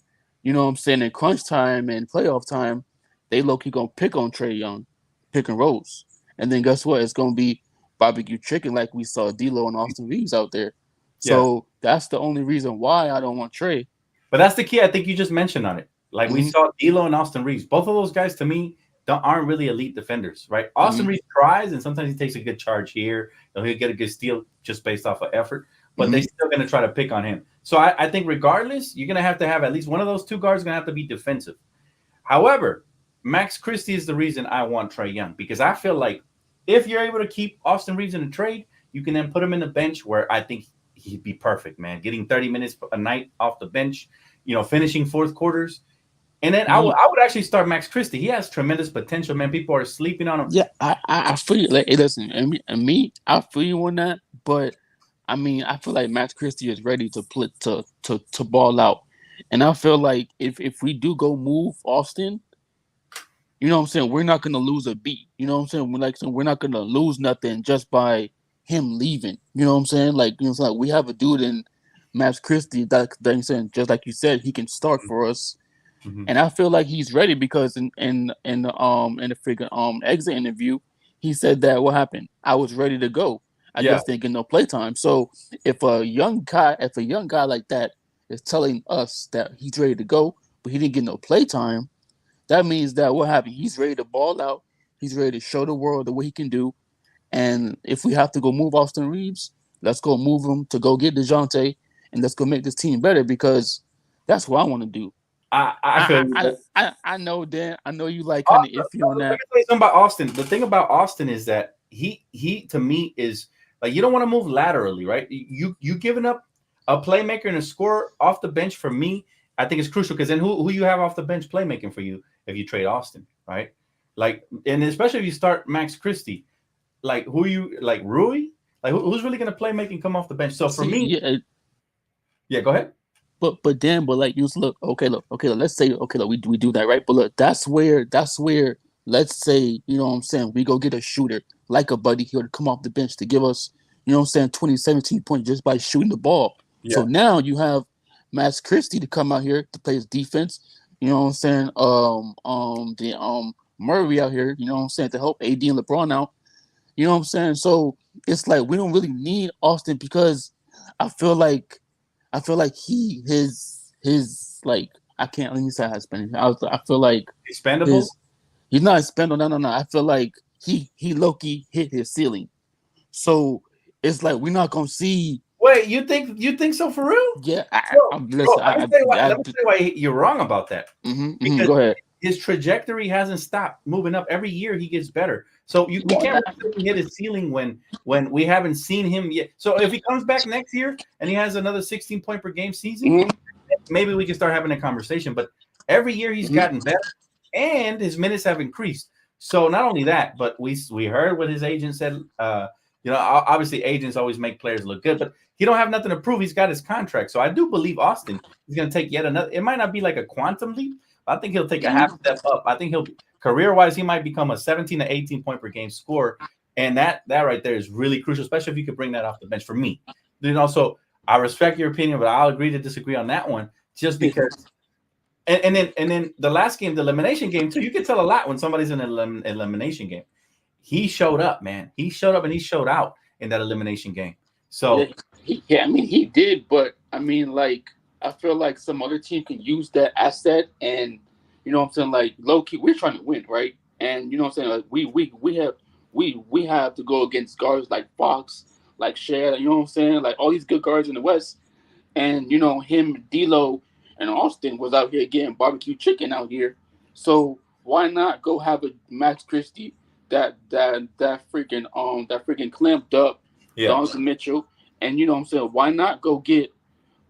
you know what I'm saying, in crunch time and playoff time, they low key gonna pick on Trae Young, pick and rolls. And then guess what? It's gonna be barbecue chicken like we saw D'Lo and Austin Reeves out there. Yeah. So that's the only reason why I don't want Trae. But that's the key. I think you just mentioned on it. Like we Mm-hmm. saw D'Lo and Austin Reeves. Both of those guys, to me, aren't really elite defenders, right? Austin Mm-hmm. Reeves tries, and sometimes he takes a good charge here. He'll get a good steal just based off of effort, but they're Mm-hmm. still going to try to pick on him. So I think regardless, you're going to have at least one of those two guards going to have to be defensive. However, Max Christie is the reason I want Trae Young because I feel like if you're able to keep Austin Reeves in a trade, you can then put him in the bench where I think he'd be perfect, man. Getting 30 minutes a night off the bench, finishing fourth quarters. And then I would actually start Max Christie. He has tremendous potential, man. People are sleeping on him. Yeah, I feel you. Like, it doesn't. And me, I feel you on that. But I mean, I feel like Max Christie is ready to play to ball out. And I feel like if we do go move Austin, you know what I'm saying, we're not gonna lose a beat. You know what I'm saying? We're not gonna lose nothing just by him leaving. You know what I'm saying? Like, you know, it's like we have a dude in Max Christie that you saying, just like you said, he can start for us. Mhm. And I feel like he's ready because in the freaking exit interview, he said that what happened? I was ready to go. I Yeah. just didn't get no playtime. So if a young guy like that is telling us that he's ready to go, but he didn't get no playtime, that means that what happened? He's ready to ball out. He's ready to show the world the what he can do. And if we have to go move Austin Reeves, let's go move him to go get DeJounte, and let's go make this team better because that's what I want to do. I feel you. I know, Dan. I know you like kind of Austin, iffy on let me that. tell you something about Austin. The thing about Austin is that he to me is like you don't want to move laterally, right? You giving up a playmaker and a scorer off the bench for me, I think is crucial because then who you have off the bench playmaking for you if you trade Austin, right? Like and especially if you start Max Christie, like who you like Rui, like who's really going to play making come off the bench? So for See, me, yeah, go ahead. but then like you look, let's say look, we do that, right? But look, that's where let's say, you know what I'm saying, we go get a shooter like a Buddy here to come off the bench to give us, you know what I'm saying, 2017 points just by shooting the ball. Yeah. So now you have Max Christie to come out here to play his defense, you know what I'm saying, the Murray out here, you know what I'm saying, to help AD and LeBron out. You know what I'm saying? So it's like we don't really need Austin because I feel like his like I can't let me say how Spanish. I feel like Expendable. he's not expendable. No. I feel like he low-key hit his ceiling. So it's like we're not gonna see. Wait, you think so for real? Yeah, Bro, listen. let me tell you why you're wrong about that. Because Go ahead. his trajectory hasn't stopped moving up. Every year he gets better. So we can't really hit his ceiling when we haven't seen him yet. So if he comes back next year and he has another 16 point per game season, maybe we can start having a conversation. But every year he's gotten better and his minutes have increased. So not only that, but we heard what his agent said. Obviously agents always make players look good, but he don't have nothing to prove. He's got his contract. So I do believe Austin is going to take yet another. It might not be like a quantum leap. I think he'll take a half step up. I think he'll career-wise, he might become a 17 to 18 point per game scorer. And that right there is really crucial, especially if you could bring that off the bench for me. Then also, I respect your opinion, but I'll agree to disagree on that one just because. And then the last game, the elimination game too, you can tell a lot when somebody's in an elimination game. He showed up, man. He showed up and he showed out in that elimination game. So I mean, he did, but I mean, like, I feel like some other team can use that asset, and you know what I'm saying, like low key, we're trying to win, right? And you know what I'm saying, like we have to go against guards like Fox, like Shad, you know what I'm saying, like all these good guards in the West, and you know him, D'Lo, and Austin was out here getting barbecue chicken out here, so why not go have a Max Christie that freaking clamped up Donovan Mitchell, and you know what I'm saying, why not go get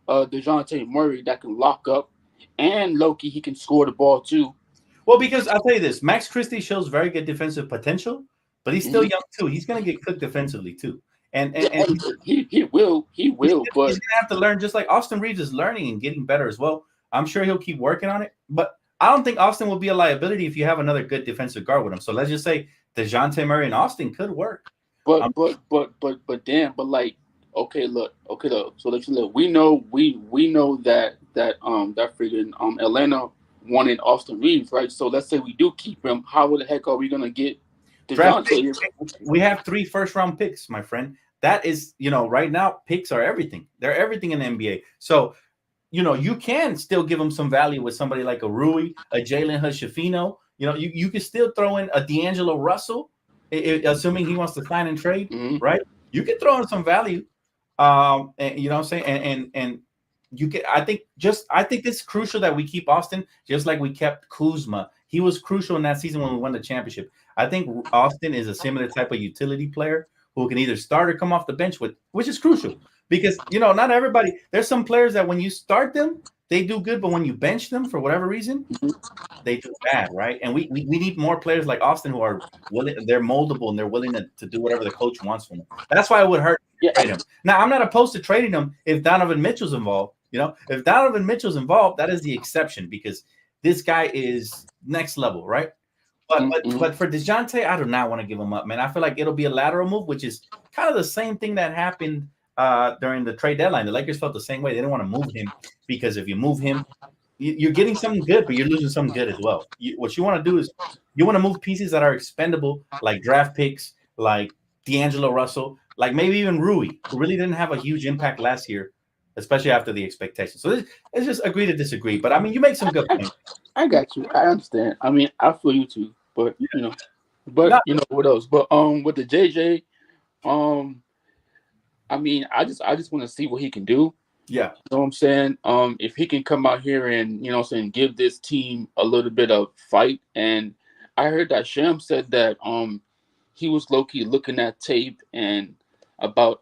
DeJounte Murray that can lock up, and Loki, he can score the ball too. Well, because I'll tell you this, Max Christie shows very good defensive potential, but he's still young too. He's going to get cooked defensively too, and he will, he's but going to have to learn just like Austin Reeves is learning and getting better as well. I'm sure he'll keep working on it, but I don't think Austin will be a liability if you have another good defensive guard with him. So let's just say DeJounte Murray and Austin could work. But Dan, but like, okay, look. So let's look. We know that freaking Atlanta wanted Austin Reeves, right? So let's say we do keep him. How the heck are we gonna get DeJounte? We have 3 first-round picks, my friend. That is, right now picks are everything. They're everything in the NBA. So, you can still give them some value with somebody like a Rui, a Jalen Hood-Schifino. You can still throw in a D'Angelo Russell, assuming he wants to sign and trade, right? You can throw in some value. And you know what I'm saying? And you get, I think it's crucial that we keep Austin just like we kept Kuzma. He was crucial in that season when we won the championship. I think Austin is a similar type of utility player who can either start or come off the bench with, which is crucial because not everybody. There's some players that when you start them, they do good, but when you bench them for whatever reason, they do bad, right? And we need more players like Austin who are willing, they're moldable and they're willing to do whatever the coach wants from them. That's why it would hurt to trade him. Now, I'm not opposed to trading him if Donovan Mitchell's involved. If Donovan Mitchell's involved, that is the exception because this guy is next level, right? But for DeJounte, I do not want to give him up, man. I feel like it'll be a lateral move, which is kind of the same thing that happened during the trade deadline. The Lakers felt the same way. They didn't want to move him because if you move him, you're getting something good, but you're losing something good as well. What you want to do is you want to move pieces that are expendable, like draft picks, like D'Angelo Russell, like maybe even Rui, who really didn't have a huge impact last year, especially after the expectations. So it's just agree to disagree. But I mean, you make some good points. I got you. I understand. I mean, I feel you too. But No, what else? But with the JJ, um, I mean, I just want to see what he can do. yeah, You know what I'm saying? If he can come out here and what I'm saying, give this team a little bit of fight. And I heard that Sham said that he was low key looking at tape and about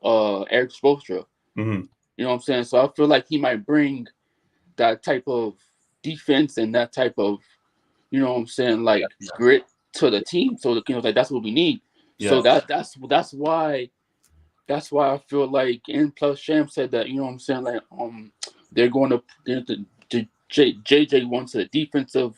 Eric Spoelstra. hmm You know what I'm saying? So I feel like he might bring that type of defense and that type of what I'm saying, yeah, like grit to the team. So like that's what we need. yeah, So that's why I feel like, and plus Sham said that what I'm saying, like they're going to JJ wants a defensive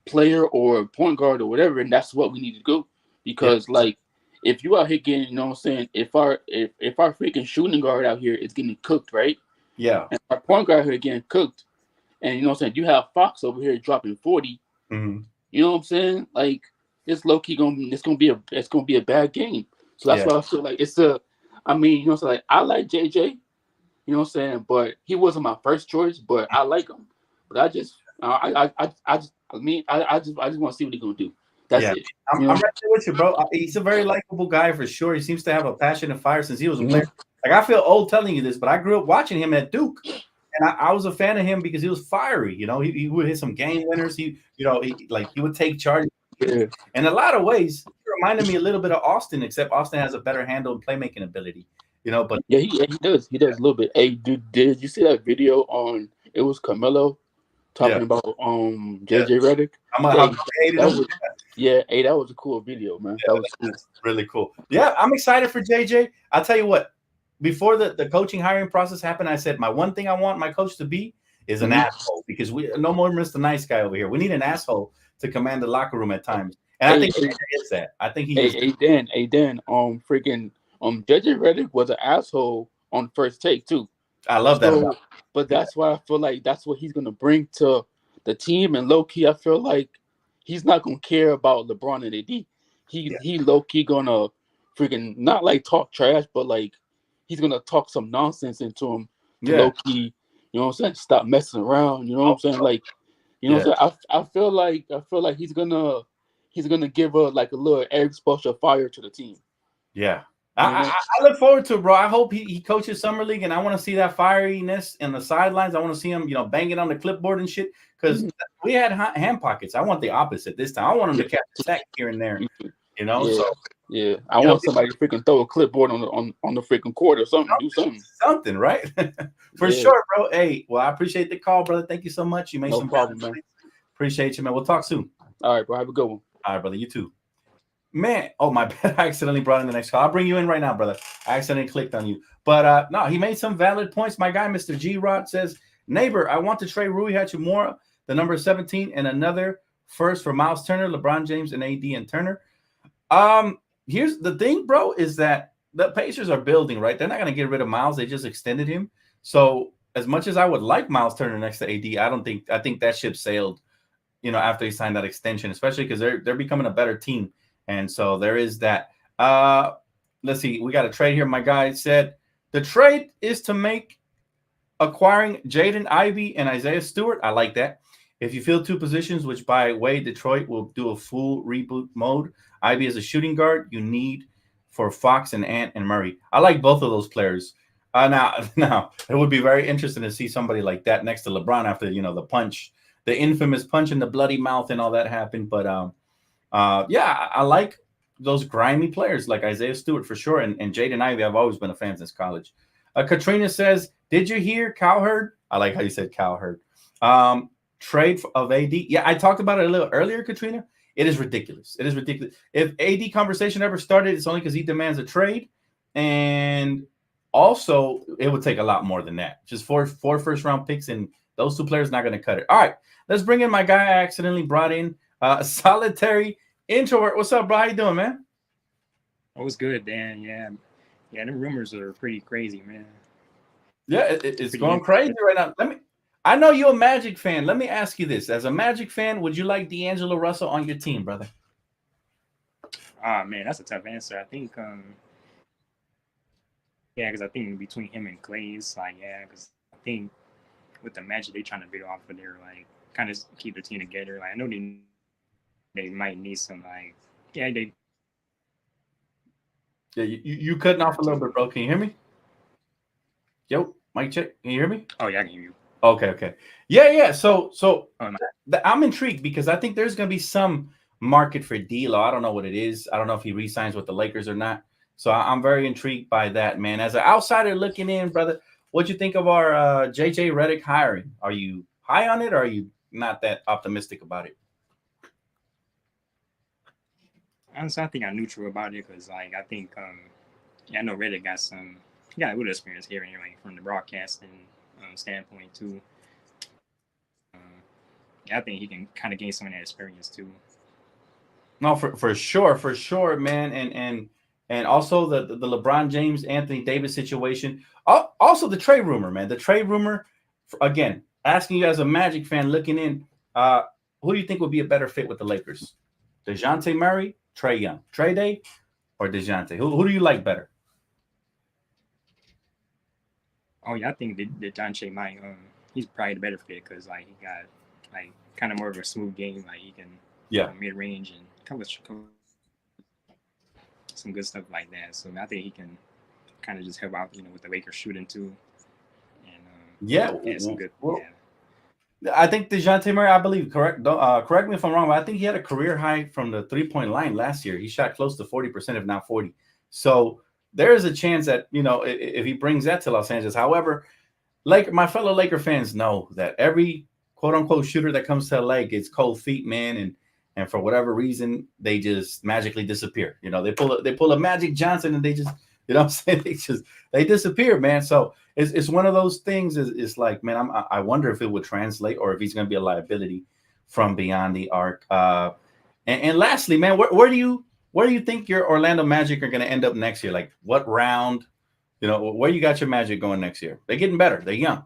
player or point guard or whatever, and that's what we need to go, yeah, because like if you out here getting what I'm saying, if our freaking shooting guard out here is getting cooked, right, yeah. and our point guard here getting cooked, and what I'm saying, you have Fox over here dropping 40. hmm You know what I'm saying? Like it's low key it's gonna be a bad game. So that's Yeah, why I feel like it's a. I mean, what I'm saying, like I like JJ. You know what I'm saying? But he wasn't my first choice. But I like him. But I just, I just want to see what he's gonna do. That's yeah. it. I'm You I'm know. right there with you, bro. He's a very likable guy for sure. He seems to have a passion and fire since he was a player. Mhm. Like I feel old telling you this, but I grew up watching him at Duke. And I was a fan of him because he was fiery. You know, he would hit some game winners. He would take charge. Yeah. In a lot of ways, he reminded me a little bit of Austin, except Austin has a better handle and playmaking ability. But Yeah, he does. He does a little bit. Hey, dude, did you see that video on? It was Carmelo yeah, talking about yeah. JJ Redick. I'm a how Hey, much I hated that him. was hey, that was a cool video, man. That was cool. That's really cool. Yeah, I'm excited for JJ. I'll tell you what, before the coaching hiring process happened, I said my one thing I want my coach to be is an Mhm. asshole because we no more Mr. Nice Guy over here. We need an asshole to command the locker room at times. And I Hey, think hey, JJ is that. I think he hey, is. Dan, freaking, JJ Redick was an asshole on First Take too. I love that about So, but that's why I feel like that's what he's gonna bring to the team. And low key, I feel like he's not gonna care about LeBron and AD. He yeah, he low key gonna freaking not like talk trash, but like he's gonna talk some nonsense into him to yeah, low key. You know what I'm saying? Stop messing around. You know what oh, I'm saying? Like yeah, I feel like he's gonna give a little Eric Spoelstra fire to the team. yeah. I, You I, know? I look forward to it, bro. I hope he coaches summer league, and I want to see that fieriness in the sidelines. I want to see him, banging on the clipboard and shit. Because Mhm. we had hand pockets. I want the opposite this time. I want him to Yeah. catch a sack here and there. Yeah, So yeah. I you know, want somebody to freaking throw a clipboard on the freaking court or something. Do something. something, right? For Yeah, sure, bro. Hey, well, I appreciate the call, brother. Thank you so much. You made no some valid problem, man. points. Appreciate you, man. We'll talk soon. All right, bro. Have a good one. All right, brother. You too. Man, oh my bad. I accidentally brought in the next call. I'll bring you in right now, brother. I accidentally clicked on you. But no, he made some valid points. My guy, Mr. G Rod, says, neighbor, I want to trade Rui Hachimura, the number 17, and another first for Miles Turner, LeBron James, and AD and Turner. Here's the thing, bro, is that the Pacers are building, right? They're not going to get rid of Miles. They just extended him. So as much as I would like Miles Turner next to AD, I think that ship sailed, after he signed that extension, especially because they're becoming a better team. And so there is that. Let's see. We got a trade here. My guy said the trade is to make acquiring Jaden Ivey and Isaiah Stewart. I like that. If you fill two positions, which by way Detroit will do a full reboot mode, Ivy is a shooting guard you need for Fox and Ant and Murray. I like both of those players. Now it would be very interesting to see somebody like that next to LeBron after the punch, the infamous punch in the bloody mouth and all that happened. But yeah, I like those grimy players like Isaiah Stewart for sure, and Jaden Ivey. I've always been a fan since college. Katrina says, "Did you hear Cowherd?" I like how you said Cowherd. Trade of AD. Yeah, I talked about it a little earlier, Katrina. It is ridiculous. It is ridiculous. If AD conversation ever started, it's only because he demands a trade, and also it would take a lot more than that. Just four first round picks, and those two players not going to cut it. All right, let's bring in my guy I accidentally brought in, solitary introvert. What's up, bro? How you doing, man? It was good, Dan. Yeah, the rumors are pretty crazy, man. Yeah, it's Pretty going crazy right now. I know you're a Magic fan. Let me ask you this: as a Magic fan, would you like D'Angelo Russell on your team, brother? Ah, man, that's a tough answer. I think Yeah, because I think between him and Clay, it's like yeah, because I think with the Magic they trying to build off of their like kind of keep the team together. Like I know they might need some like yeah they Yeah, you cutting off a little too. bit, bro. Can you hear me? Yo, mic check. Can you hear me? Oh yeah, I can hear you. Okay, okay. Yeah. So Oh, my, I'm intrigued because I think there's going to be some market for D'Lo. I don't know what it is. I don't know if he resigns with the Lakers or not. So I'm very intrigued by that, man. As an outsider looking in, brother, what you think of our JJ Redick hiring? Are you high on it, or are you not that optimistic about it? honestly, I think I'm neutral about it because like I think yeah I know Reddit got some he got a good experience here anyway from the broadcasting standpoint too. Yeah, I think he can kind of gain some of that experience too. No, for sure, man, and also the LeBron James Anthony Davis situation. Also the trade rumor, man. The trade rumor again. Asking you as a Magic fan looking in, uh, who do you think would be a better fit with the Lakers? Dejounte Murray, Trey Young, Trey Day, or Dejounte? Who do you like better? Oh yeah, I think that John Shea might he's probably the better fit because like he got like kind of more of a smooth game. Like he can Yeah, mid range and couple some good stuff like that. So I think he can kind of just help out with the Lakers shooting too, and yeah. yeah, some good Well, yeah. I think Dejounte Murray, I believe, correct. Correct me if I'm wrong, but I think he had a career high from the 3 point line last year. He shot close to 40%, if not 40. So there is a chance that if he brings that to Los Angeles. However, like my fellow Laker fans know that every quote unquote shooter that comes to LA gets cold feet, man, and for whatever reason they just magically disappear. They pull a Magic Johnson and they just I'm saying they disappear, man. So it's one of those things. It's like, man, I wonder if it would translate or if he's going to be a liability from beyond the arc. And lastly, man, where do you think your Orlando Magic are going to end up next year? Like what round? Where you got your Magic going next year? They're getting better. They're young.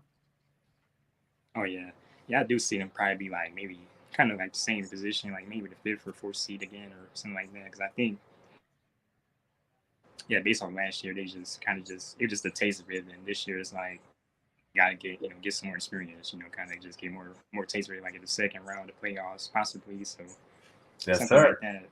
Oh yeah, yeah. I do see them probably be like maybe kind of like the same position, like maybe the fifth or fourth seed again or something like that. Because I think yeah, based on last year, they just kind of just it was just a taste of it, and this year it's like gotta get some more experience, kind of just get more taste of it, like in the second round of playoffs possibly. So Yes, something sir. like that.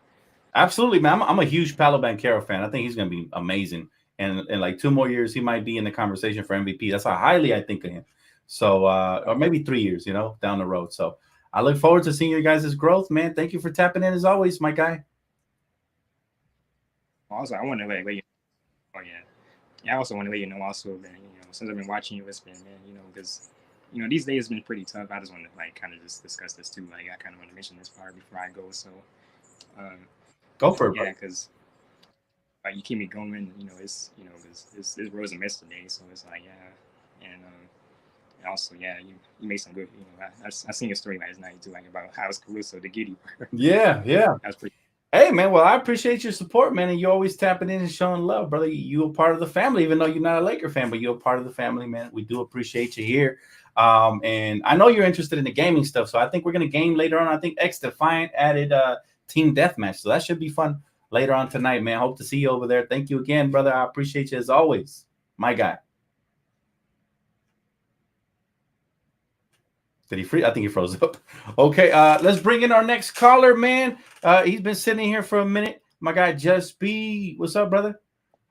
Absolutely, man. I'm a huge Paolo Banchero fan. I think he's going to be amazing. And in like 2 more years, he might be in the conversation for MVP. That's how highly I think of him. So, or maybe 3 years, down the road. So I look forward to seeing your guys' growth, man. Thank you for tapping in as always, my guy. Also, I want to let you. Oh yeah, yeah. I also want to let you know also that since I've been watching you, it's been man, because these days have been pretty tough. I just want to like kind of just discuss this too. Like I kind of want to mention this part before I go. So um, Go for it, bro. yeah, because like you keep me going. It's because this road's a mess today. So it's like yeah, and also yeah, you made some good. I seen your story last night too, like about how it's Caruso the Giddy. Yeah, yeah. That was pretty. Hey, man. Well, I appreciate your support, man. And you always tapping in and showing love, brother. You're a part of the family, even though you're not a Laker fan, but you're a part of the family, man. We do appreciate you here. And I know you're interested in the gaming stuff, so I think we're gonna game later on. I think X Defiant added team deathmatch, so that should be fun later on tonight, man. Hope to see you over there. Thank you again, brother. I appreciate you as always, my guy. Did he freeze? I think he froze up. Okay, let's bring in our next caller, man. He's been sitting here for a minute. My guy, Just B. What's up, brother?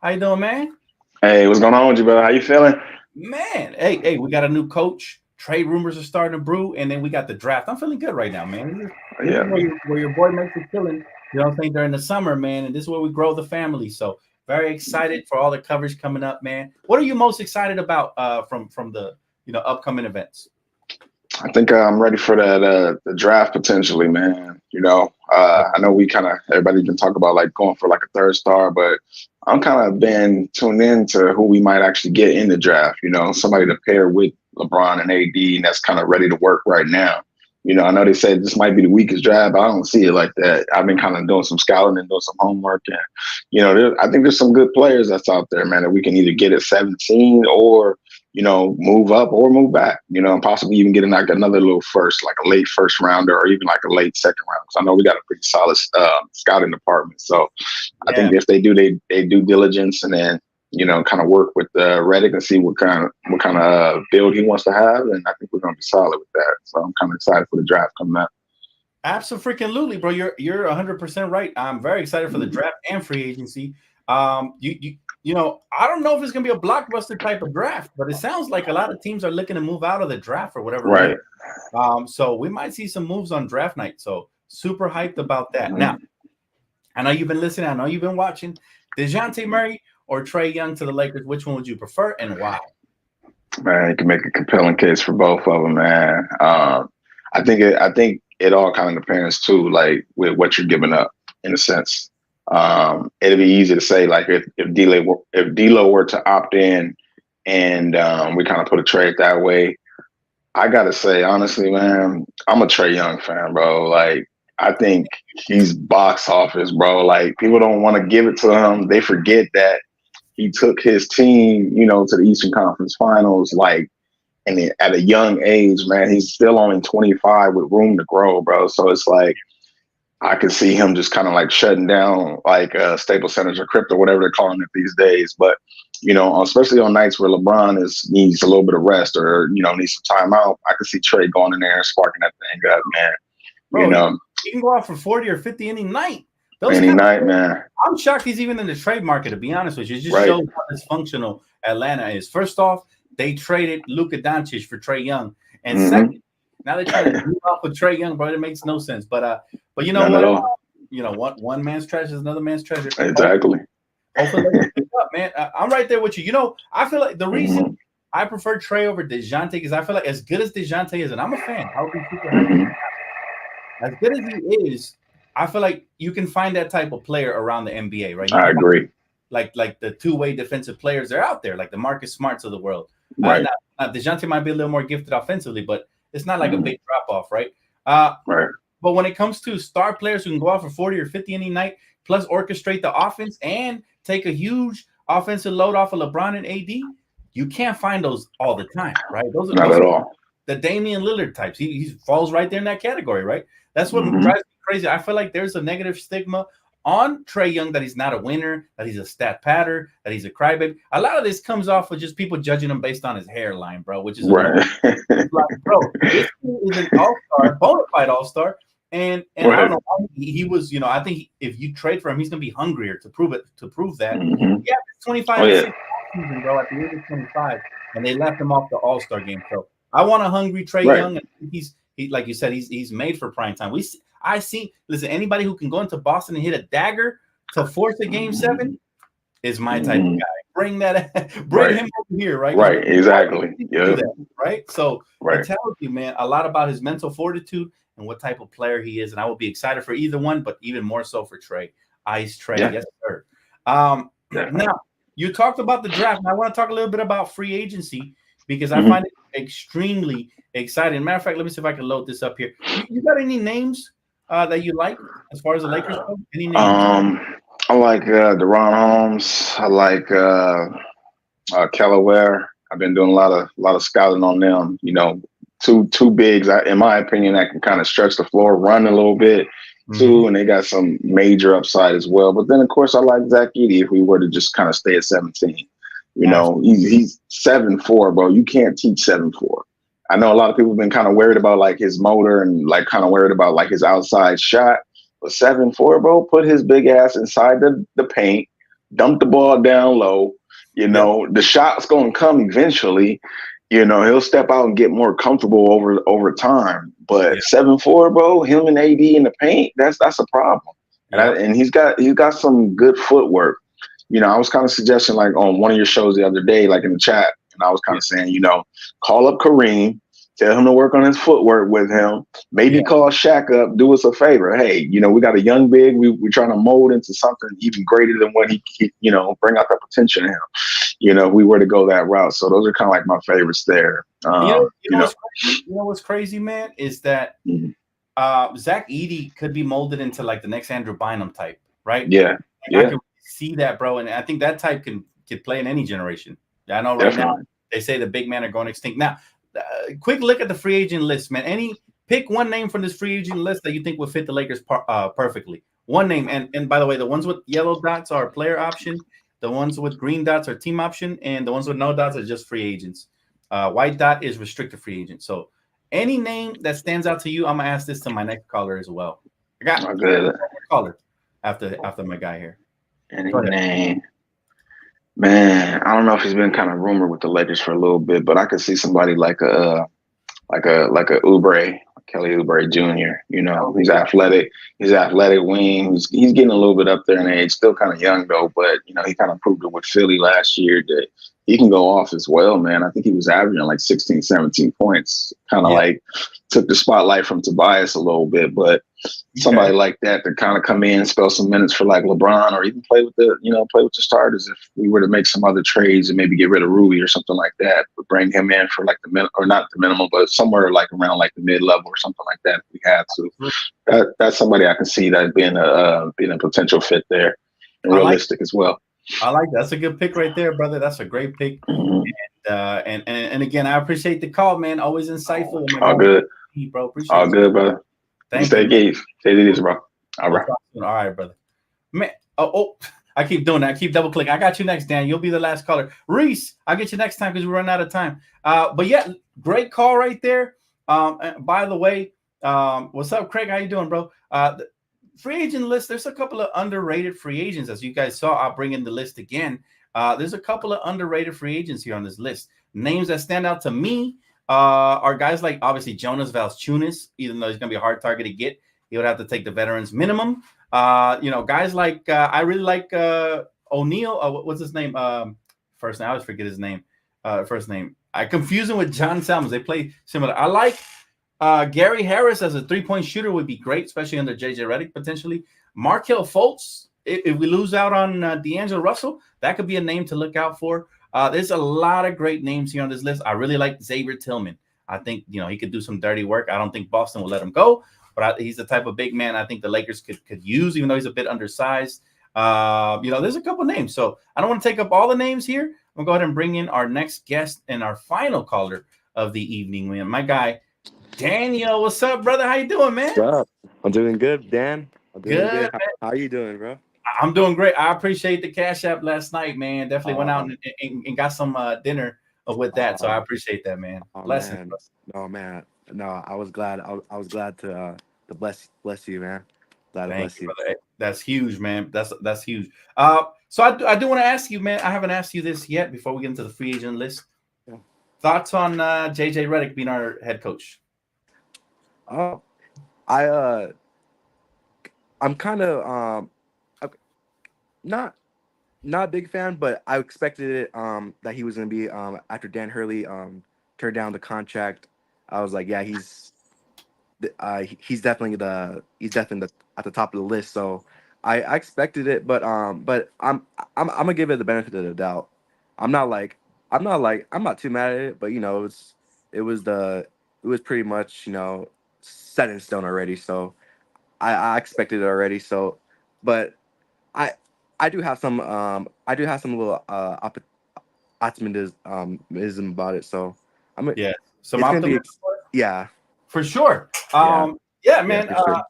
How you doing, man? Hey, what's going on with you, brother? How you feeling? Man, hey, we got a new coach. Trade rumors are starting to brew, and then we got the draft. I'm feeling good right now, man. This is Yeah, where your boy makes a killing. I'm saying, during the summer, man, and this is where we grow the family. So very excited for all the coverage coming up, man. What are you most excited about from the upcoming events? I think I'm ready for that the draft potentially, man. I know we kind of everybody's been talking about like going for like a third star, but I'm kind of been tuned in to who we might actually get in the draft. Somebody to pair with LeBron and AD, and that's kind of ready to work right now. I know they said this might be the weakest draft, but I don't see it like that. I've been kind of doing some scouting and doing some homework, and I think there's some good players that's out there, man, that we can either get at 17 or move up or move back, and possibly even getting like another little first, like a late first rounder or even like a late second round. Because I know we got a pretty solid scouting department. So I Yeah. think if they do they due diligence and then kind of work with Reddick and see what kind of build he wants to have, and I think we're going to be solid with that. So I'm kind of excited for the draft coming up. Absolutely, bro. You're 100% right. I'm very excited for the draft and free agency. You know, I don't know if it's gonna be a blockbuster type of draft, but it sounds like a lot of teams are looking to move out of the draft for whatever Right. reason. So we might see some moves on draft night. So super hyped about that. Mhm. Now, I know you've been listening. I know you've been watching. DeJounte Murray or Trae Young to the Lakers? Which one would you prefer and why? Man, you can make a compelling case for both of them, man. I think it all kind of depends too, like with what you're giving up in a sense. It'd be easy to say like if D'Lo were to opt in and we kind of put a trade that way. I gotta say honestly, man, I'm a Trae Young fan, bro. Like I think he's box office, bro. Like people don't want to give it to him. They forget that he took his team, to the Eastern Conference Finals, like, and at a young age, man. He's still only 25 with room to grow, bro. So it's like I could see him just kind of like shutting down, like Staples Centers or Crypto, whatever they're calling it these days. But especially on nights where LeBron needs a little bit of rest or needs some time out, I could see Trae going in there and sparking that thing up, man. Bro, he can go out for 40 or 50 any night. Man. I'm shocked he's even in the trade market, to be honest with you. It just Right. shows how dysfunctional Atlanta is. First off, they traded Luka Doncic for Trae Young. And second, now they're trying to do off with Trae Young, bro. It makes no sense. But you know what? One man's treasure is another man's treasure. Exactly. Hopefully they pick up, man. I'm right there with you. I feel like the reason I prefer Trae over DeJounte is I feel like as good as DeJounte is, and I'm a fan. I'll be super happy. As good as he is, I feel like you can find that type of player around the NBA, right? I agree. Like the two-way defensive players are out there, like the Marcus Smarts of the world. Right. DeJounte might be a little more gifted offensively, but it's not like a big drop-off, right? Right. But when it comes to star players who can go out for 40 or 50 any night, plus orchestrate the offense and take a huge offensive load off of LeBron and AD, you can't find those all the time, right? Those are Not at all. The Damian Lillard types. He falls right there in that category, right? That's what drives me crazy. I feel like there's a negative stigma on Trae Young that he's not a winner, that he's a stat patter, that he's a crybaby. A lot of this comes off of just people judging him based on his hairline, bro, which is right. Like, bro, this is an all-star, bona fide all-star. And I don't know why he was, I think if you trade for him, he's gonna be hungrier to prove that. Yeah, 25 season, bro, at the age of 25, and they left him off the All-Star game. So I want a hungry Trae Young, and he like you said, he's made for prime time. Listen, anybody who can go into Boston and hit a dagger to force a game 7 is my type of guy. Bring him over here, right? Right, exactly. Yeah. Right. So it tells you, man, a lot about his mental fortitude and what type of player he is. And I will be excited for either one, but even more so for Trae. Ice Trae, yes, sir. Now you talked about the draft, and I want to talk a little bit about free agency because I find it extremely exciting. Matter of fact, let me see if I can load this up here. You got any names that you like as far as the Lakers go? Any names? I like Deron Holmes. I like Kelaware. I've been doing a lot of scouting on them. Two bigs, in my opinion, that can kind of stretch the floor, run a little bit too, and they got some major upside as well. But then, of course, I like Zach Edey if we were to just kind of stay at 17. He's 7'4", bro. You can't teach 7'4". I know a lot of people have been kind of worried about like his motor and like kind of worried about like his outside shot. But 7'4", bro, put his big ass inside the paint, dump the ball down low. The shot's going to come eventually. He'll step out and get more comfortable over time. But 7'4", bro, him and AD in the paint, that's a problem. And he's got some good footwork. I was kind of suggesting like on one of your shows the other day, like in the chat, and I was kind of saying, call up Kareem, tell him to work on his footwork with him. Maybe call Shaq up, do us a favor. Hey, we got a young big. We're trying to mold into something even greater than what he bring out that potential in him. If we were to go that route. So those are kind of like my favorites there. What's crazy, man, is that Zach Edey could be molded into like the next Andrew Bynum type, right? Yeah. I can see that, bro. And I think that type can play in any generation. I know right now they say the big men are going extinct. Now, quick look at the free agent list, man. Pick one name from this free agent list that you think would fit the Lakers perfectly. One name. And by the way, the ones with yellow dots are player option. The ones with green dots are team option, and the ones with no dots are just free agents. White dot is restricted free agent. So any name that stands out to you, I'm gonna ask this to my next caller as well. I got Oh, good. caller after my guy here. Any Go ahead. name, man. I don't know if he's been kind of rumored with the Lakers for a little bit, but I could see somebody like a Oubre, Kelly Oubre Jr. You know, he's athletic. He's athletic wing. He's getting a little bit up there in age. Still kind of young though, but you know, he kind of proved it with Philly last year that he can go off as well, man. I think he was averaging like 16, 17 points. Kind of Yeah. like took the spotlight from Tobias a little bit, but somebody like that to kind of come in, spell some minutes for like LeBron, or even play with the starters if we were to make some other trades and maybe get rid of Rui or something like that, but bring him in for like or not the minimum, but somewhere like around like the mid level or something like that if we had to. That's somebody I can see that being a potential fit there and realistic as well. I like that. That's a good pick right there, brother. That's a great pick. Mhm. And again, I appreciate the call, man. Always insightful. All good. Bro. Appreciate All you. good, brother. Thank Stay you. geeks. Stay these, bro. All right. All right, brother. Man, I keep doing that. I keep double clicking. I got you next, Dan. You'll be the last caller. Reese, I'll get you next time because we run out of time. But yeah, great call right there. By the way, what's up, Craig? How you doing, bro? The free agent list, there's a couple of underrated free agents. As you guys saw, I'll bring in the list again. There's a couple of underrated free agents here on this list. Names that stand out to me are guys like, obviously, Jonas Valanciunas, even though he's going to be a hard target to get. He would have to take the veterans minimum. Guys like, I really like O'Neal. What's his name? First name. I always forget his name. First name. I confuse him with John Salmons. They play similar. I like Gary Harris as a three-point shooter would be great, especially under JJ Redick potentially. Markelle Fultz, if we lose out on D'Angelo Russell, that could be a name to look out for. There's a lot of great names here on this list. I really like Xavier Tillman. I think he could do some dirty work. I don't think Boston will let him go, but he's the type of big man I think the Lakers could use, even though he's a bit undersized. There's a couple names, so I don't want to take up all the names here. I'm gonna go ahead and bring in our next guest and our final caller of the evening. My guy Daniel. What's up, brother? How you doing, man? What's up? I'm doing good, Dan. I'm doing Good. How you doing, bro? I'm doing great. I appreciate the Cash App last night, man. Definitely went out and got some dinner with that, so I appreciate that, man. Blessings. Man. No, I was glad. I was glad to bless you, man. Glad to bless you. Brother. That's huge, man. That's huge. So I do want to ask you, man. I haven't asked you this yet before we get into the free agent list. Yeah. Thoughts on JJ Redick being our head coach? I'm kind of not a big fan, but I expected it that he was going to be after Dan Hurley turned down the contract. I was like, yeah, he's definitely at the top of the list. So I expected it, but I'm gonna give it the benefit of the doubt. I'm not too mad at it, but it was pretty much set in stone already. So I expected it already. So, but I do have some little optimism about it. So some optimism. Yeah, for sure. Man. Yeah, for sure.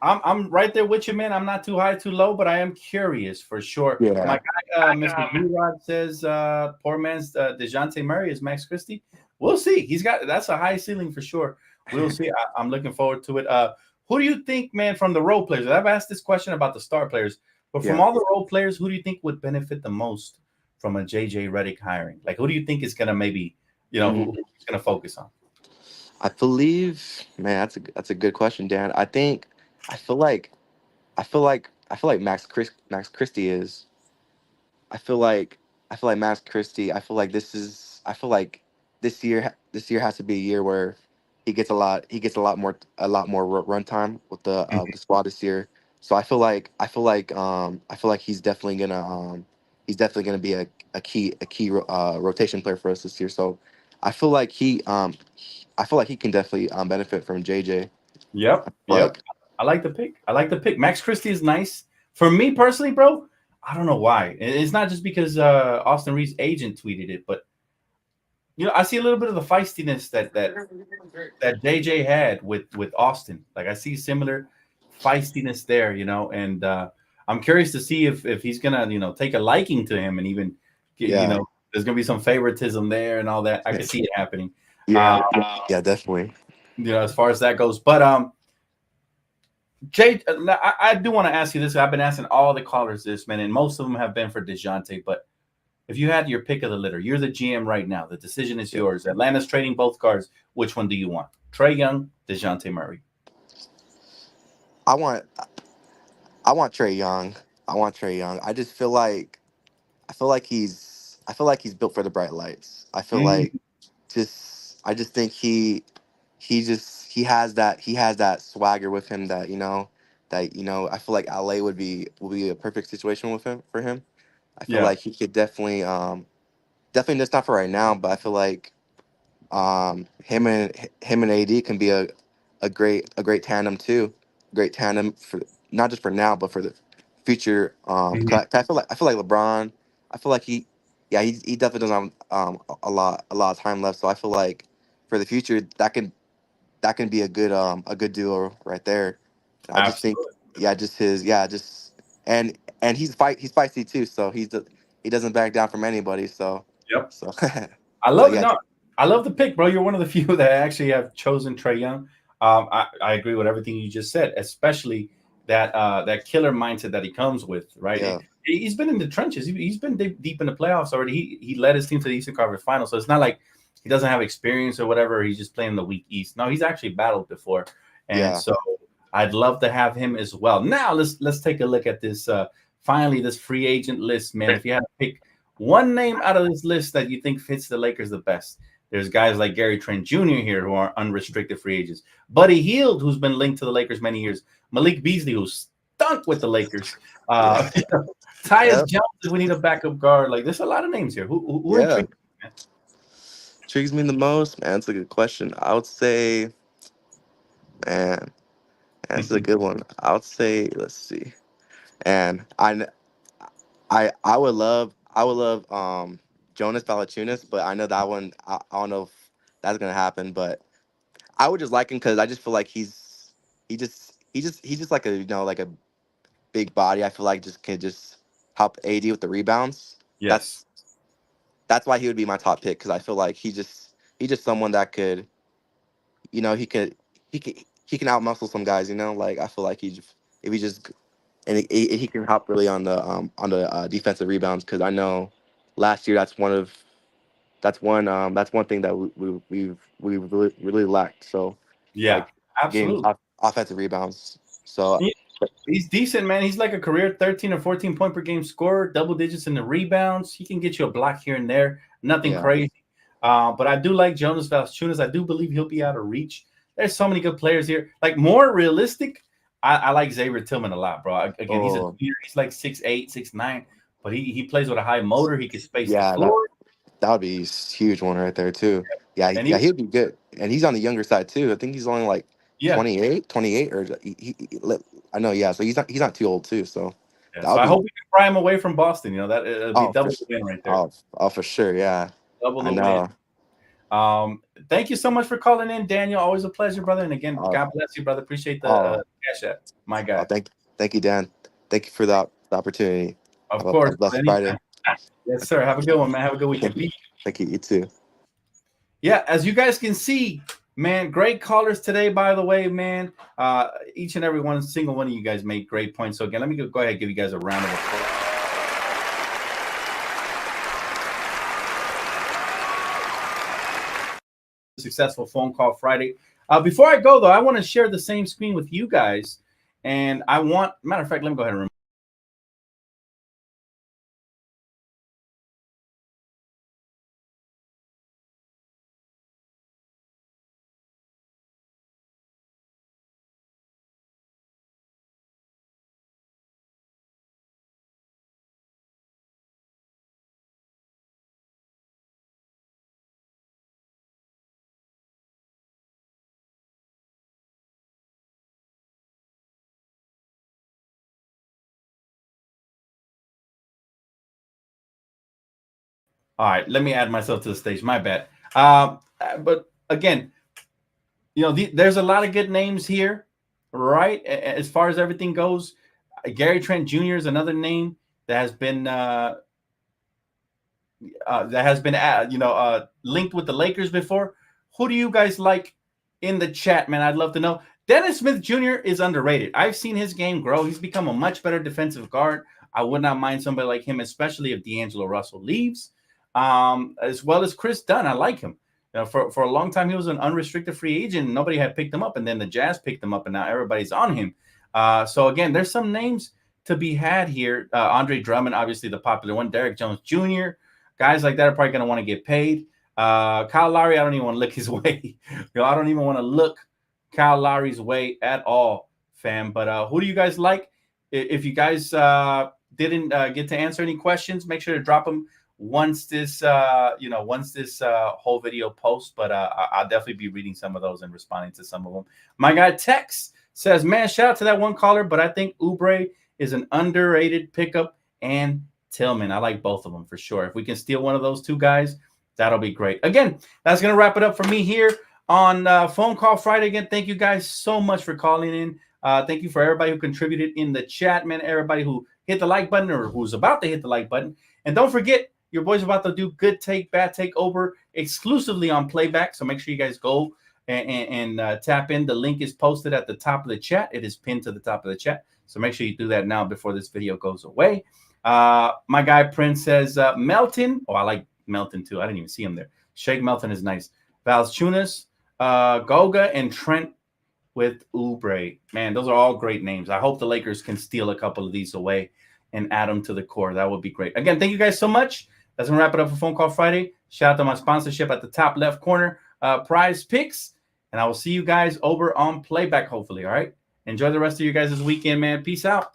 I'm right there with you, man. I'm not too high, too low, but I am curious for sure. Yeah. My guy, Mr. B-Rod says, poor man's DeJounte Murray is Max Christie. We'll see. That's a high ceiling for sure. We'll see. I'm looking forward to it. Who do you think, man, from the role players? I've asked this question about the star players, but from all the role players, who do you think would benefit the most from a JJ Redick hiring? Like, who do you think is going to maybe, who's going to focus on? I believe, man, that's a good question, Dan. I feel like Max Christie is. I feel like Max Christie. I feel like this year has to be a year where he gets a lot more run time with the squad this year. So I feel like he's definitely gonna be a key rotation player for us this year. So I feel like he can definitely benefit from JJ. Yep. I like the pick. Max Christie is nice. For me personally, bro, I don't know why. It's not just because Austin Reed's agent tweeted it, but I see a little bit of the feistiness that JJ had with Austin. Like I see similar feistiness there, and I'm curious to see if he's gonna take a liking to him and even get, Yeah, there's gonna be some favoritism there and all that. I could see it happening. yeah, yeah, definitely. As far as that goes, but Jay, I do want to ask you this. I've been asking all the callers this, man, and most of them have been for DeJounte. But if you had your pick of the litter, you're the GM right now. The decision is yours. Atlanta's trading both guards. Which one do you want? Trae Young, DeJounte Murray. I want I want Trey Young. I want Trey Young. I feel like he's built for the bright lights. I feel Mm, like I just think he has that swagger with him that I feel like LA would be a perfect situation with him for him. I feel yeah. like he could definitely just not for right now, but I feel like him and AD can be a great tandem too. Great tandem for not just for now, but for the future. 'Cause I feel like LeBron. I feel like he definitely doesn't have a lot of time left. So I feel like for the future that can be a good duo right there. I just think Absolutely. just and he's feisty too. So he doesn't back down from anybody. Yep. So I so love it. yeah No, I love the pick, bro. You're one of the few that actually have chosen Trey Young. I agree with everything you just said, especially that killer mindset that he comes with. Right, yeah he's been in the trenches. He's been deep in the playoffs already. He led his team to the Eastern Conference Final, so it's not like he doesn't have experience or whatever. He's just playing the weak East. No, he's actually battled before, and yeah. so I'd love to have him as well. Now let's take a look at this. Finally, this free agent list, man. If you had to pick one name out of this list that you think fits the Lakers the best. There's guys like Gary Trent Jr. here who are unrestricted free agents. Buddy Hield, who's been linked to the Lakers many years. Malik Beasley, who's stunk with the Lakers. Yeah. Tyus Yep. Jones, if we need a backup guard. Like, there's a lot of names here. Who Yeah. intrigues you, man? Intrigues me the most, man. That's a good question. I would say, man, that's a good one. I would say, let's see. And I would love Jonas Valanciunas, but I know that one I don't know if that's gonna happen. But I would just like him because I just feel like he's just like a like a big body. I feel like just can just help AD with the rebounds. Yes. That's that's why he would be my top pick because I feel like he's just someone that could he could he can outmuscle some guys. Like I feel like if he just and he can help really on the defensive rebounds because I know last year that's one thing that we've really lacked. So Yeah, like getting absolutely. offensive rebounds. So He's decent, man. He's like a career 13 or 14 point per game scorer, double digits in the rebounds. He can get you a block here and there. Nothing yeah, crazy. But I do like Jonas Valanciunas. I do believe he'll be out of reach. There's so many good players here. Like more realistic, I like Xavier Tillman a lot, bro. Again, he's a oh junior. He's like 6'8", 6'9", but he plays with a high motor. He can space the yeah, floor. that would be a huge one right there too. Yeah, And yeah, he'd be good, and he's on the younger side too. I think he's only like yeah, 28, or I know, yeah. So he's not too old too. So yeah. that So would I be hope we can pry him away from Boston. That it'll be oh for double the win right there. for sure. Yeah, Double I the win. know. Thank you so much for calling in, Daniel. Always a pleasure, brother. And again, Uh, God bless you, brother. Appreciate the oh, cash app, my guy. thank you, Dan. Thank you for the opportunity. Of Have course, a blessed anytime. Friday. Yes, sir. Have a good one, man. Have a good weekend. Thank you. Peace. Thank you. You too. Yeah, as you guys can see, man, great callers today, by the way, man. Each and every one, single one of you guys made great points. So again, let me go ahead and give you guys a round of applause. Successful phone call Friday. Before I go though, I want to share the same screen with you guys, and matter of fact, let me go ahead and remove. All right, let me add myself to the stage. My bad. But again, there's a lot of good names here, right? As far as everything goes, Gary Trent Jr. is another name that has been linked with the Lakers before. Who do you guys like in the chat, man? I'd love to know. Dennis Smith Jr. is underrated. I've seen his game grow. He's become a much better defensive guard. I would not mind somebody like him, especially if D'Angelo Russell leaves, as well as Chris Dunn. I like him. For a long time, he was an unrestricted free agent. Nobody had picked him up, and then the Jazz picked him up, and now everybody's on him. So, again, there's some names to be had here. Andre Drummond, obviously the popular one. Derek Jones Jr., guys like that are probably going to want to get paid. Kyle Lowry, I don't even want to look his way. I don't even want to look Kyle Lowry's way at all, fam. But who do you guys like? If you guys didn't get to answer any questions, make sure to drop them once this whole video posts. But I'll definitely be reading some of those and responding to some of them. My guy Tex says, man, shout out to that one caller, but I think Oubre is an underrated pickup, and Tillman. I like both of them for sure. If we can steal one of those two guys, that'll be great. Again, that's going to wrap it up for me here on Phone Call Friday. Again, thank you guys so much for calling in. Thank you for everybody who contributed in the chat, man. Everybody who hit the like button or who's about to hit the like button. And don't forget, your boy's about to do Good Take, Bad Take over exclusively on Playback. So make sure you guys go and tap in. The link is posted at the top of the chat. It is pinned to the top of the chat. So make sure you do that now before this video goes away. My guy Prince says Melton. Oh, I like Melton too. I didn't even see him there. Shake Melton is nice. Valanciunas, Goga, and Trent with Oubre. Man, those are all great names. I hope the Lakers can steal a couple of these away and add them to the core. That would be great. Again, thank you guys so much. That's going to wrap it up for Phone Call Friday. Shout out to my sponsorship at the top left corner, Prize Picks. And I will see you guys over on Playback, hopefully. All right. Enjoy the rest of you guys this weekend, man. Peace out.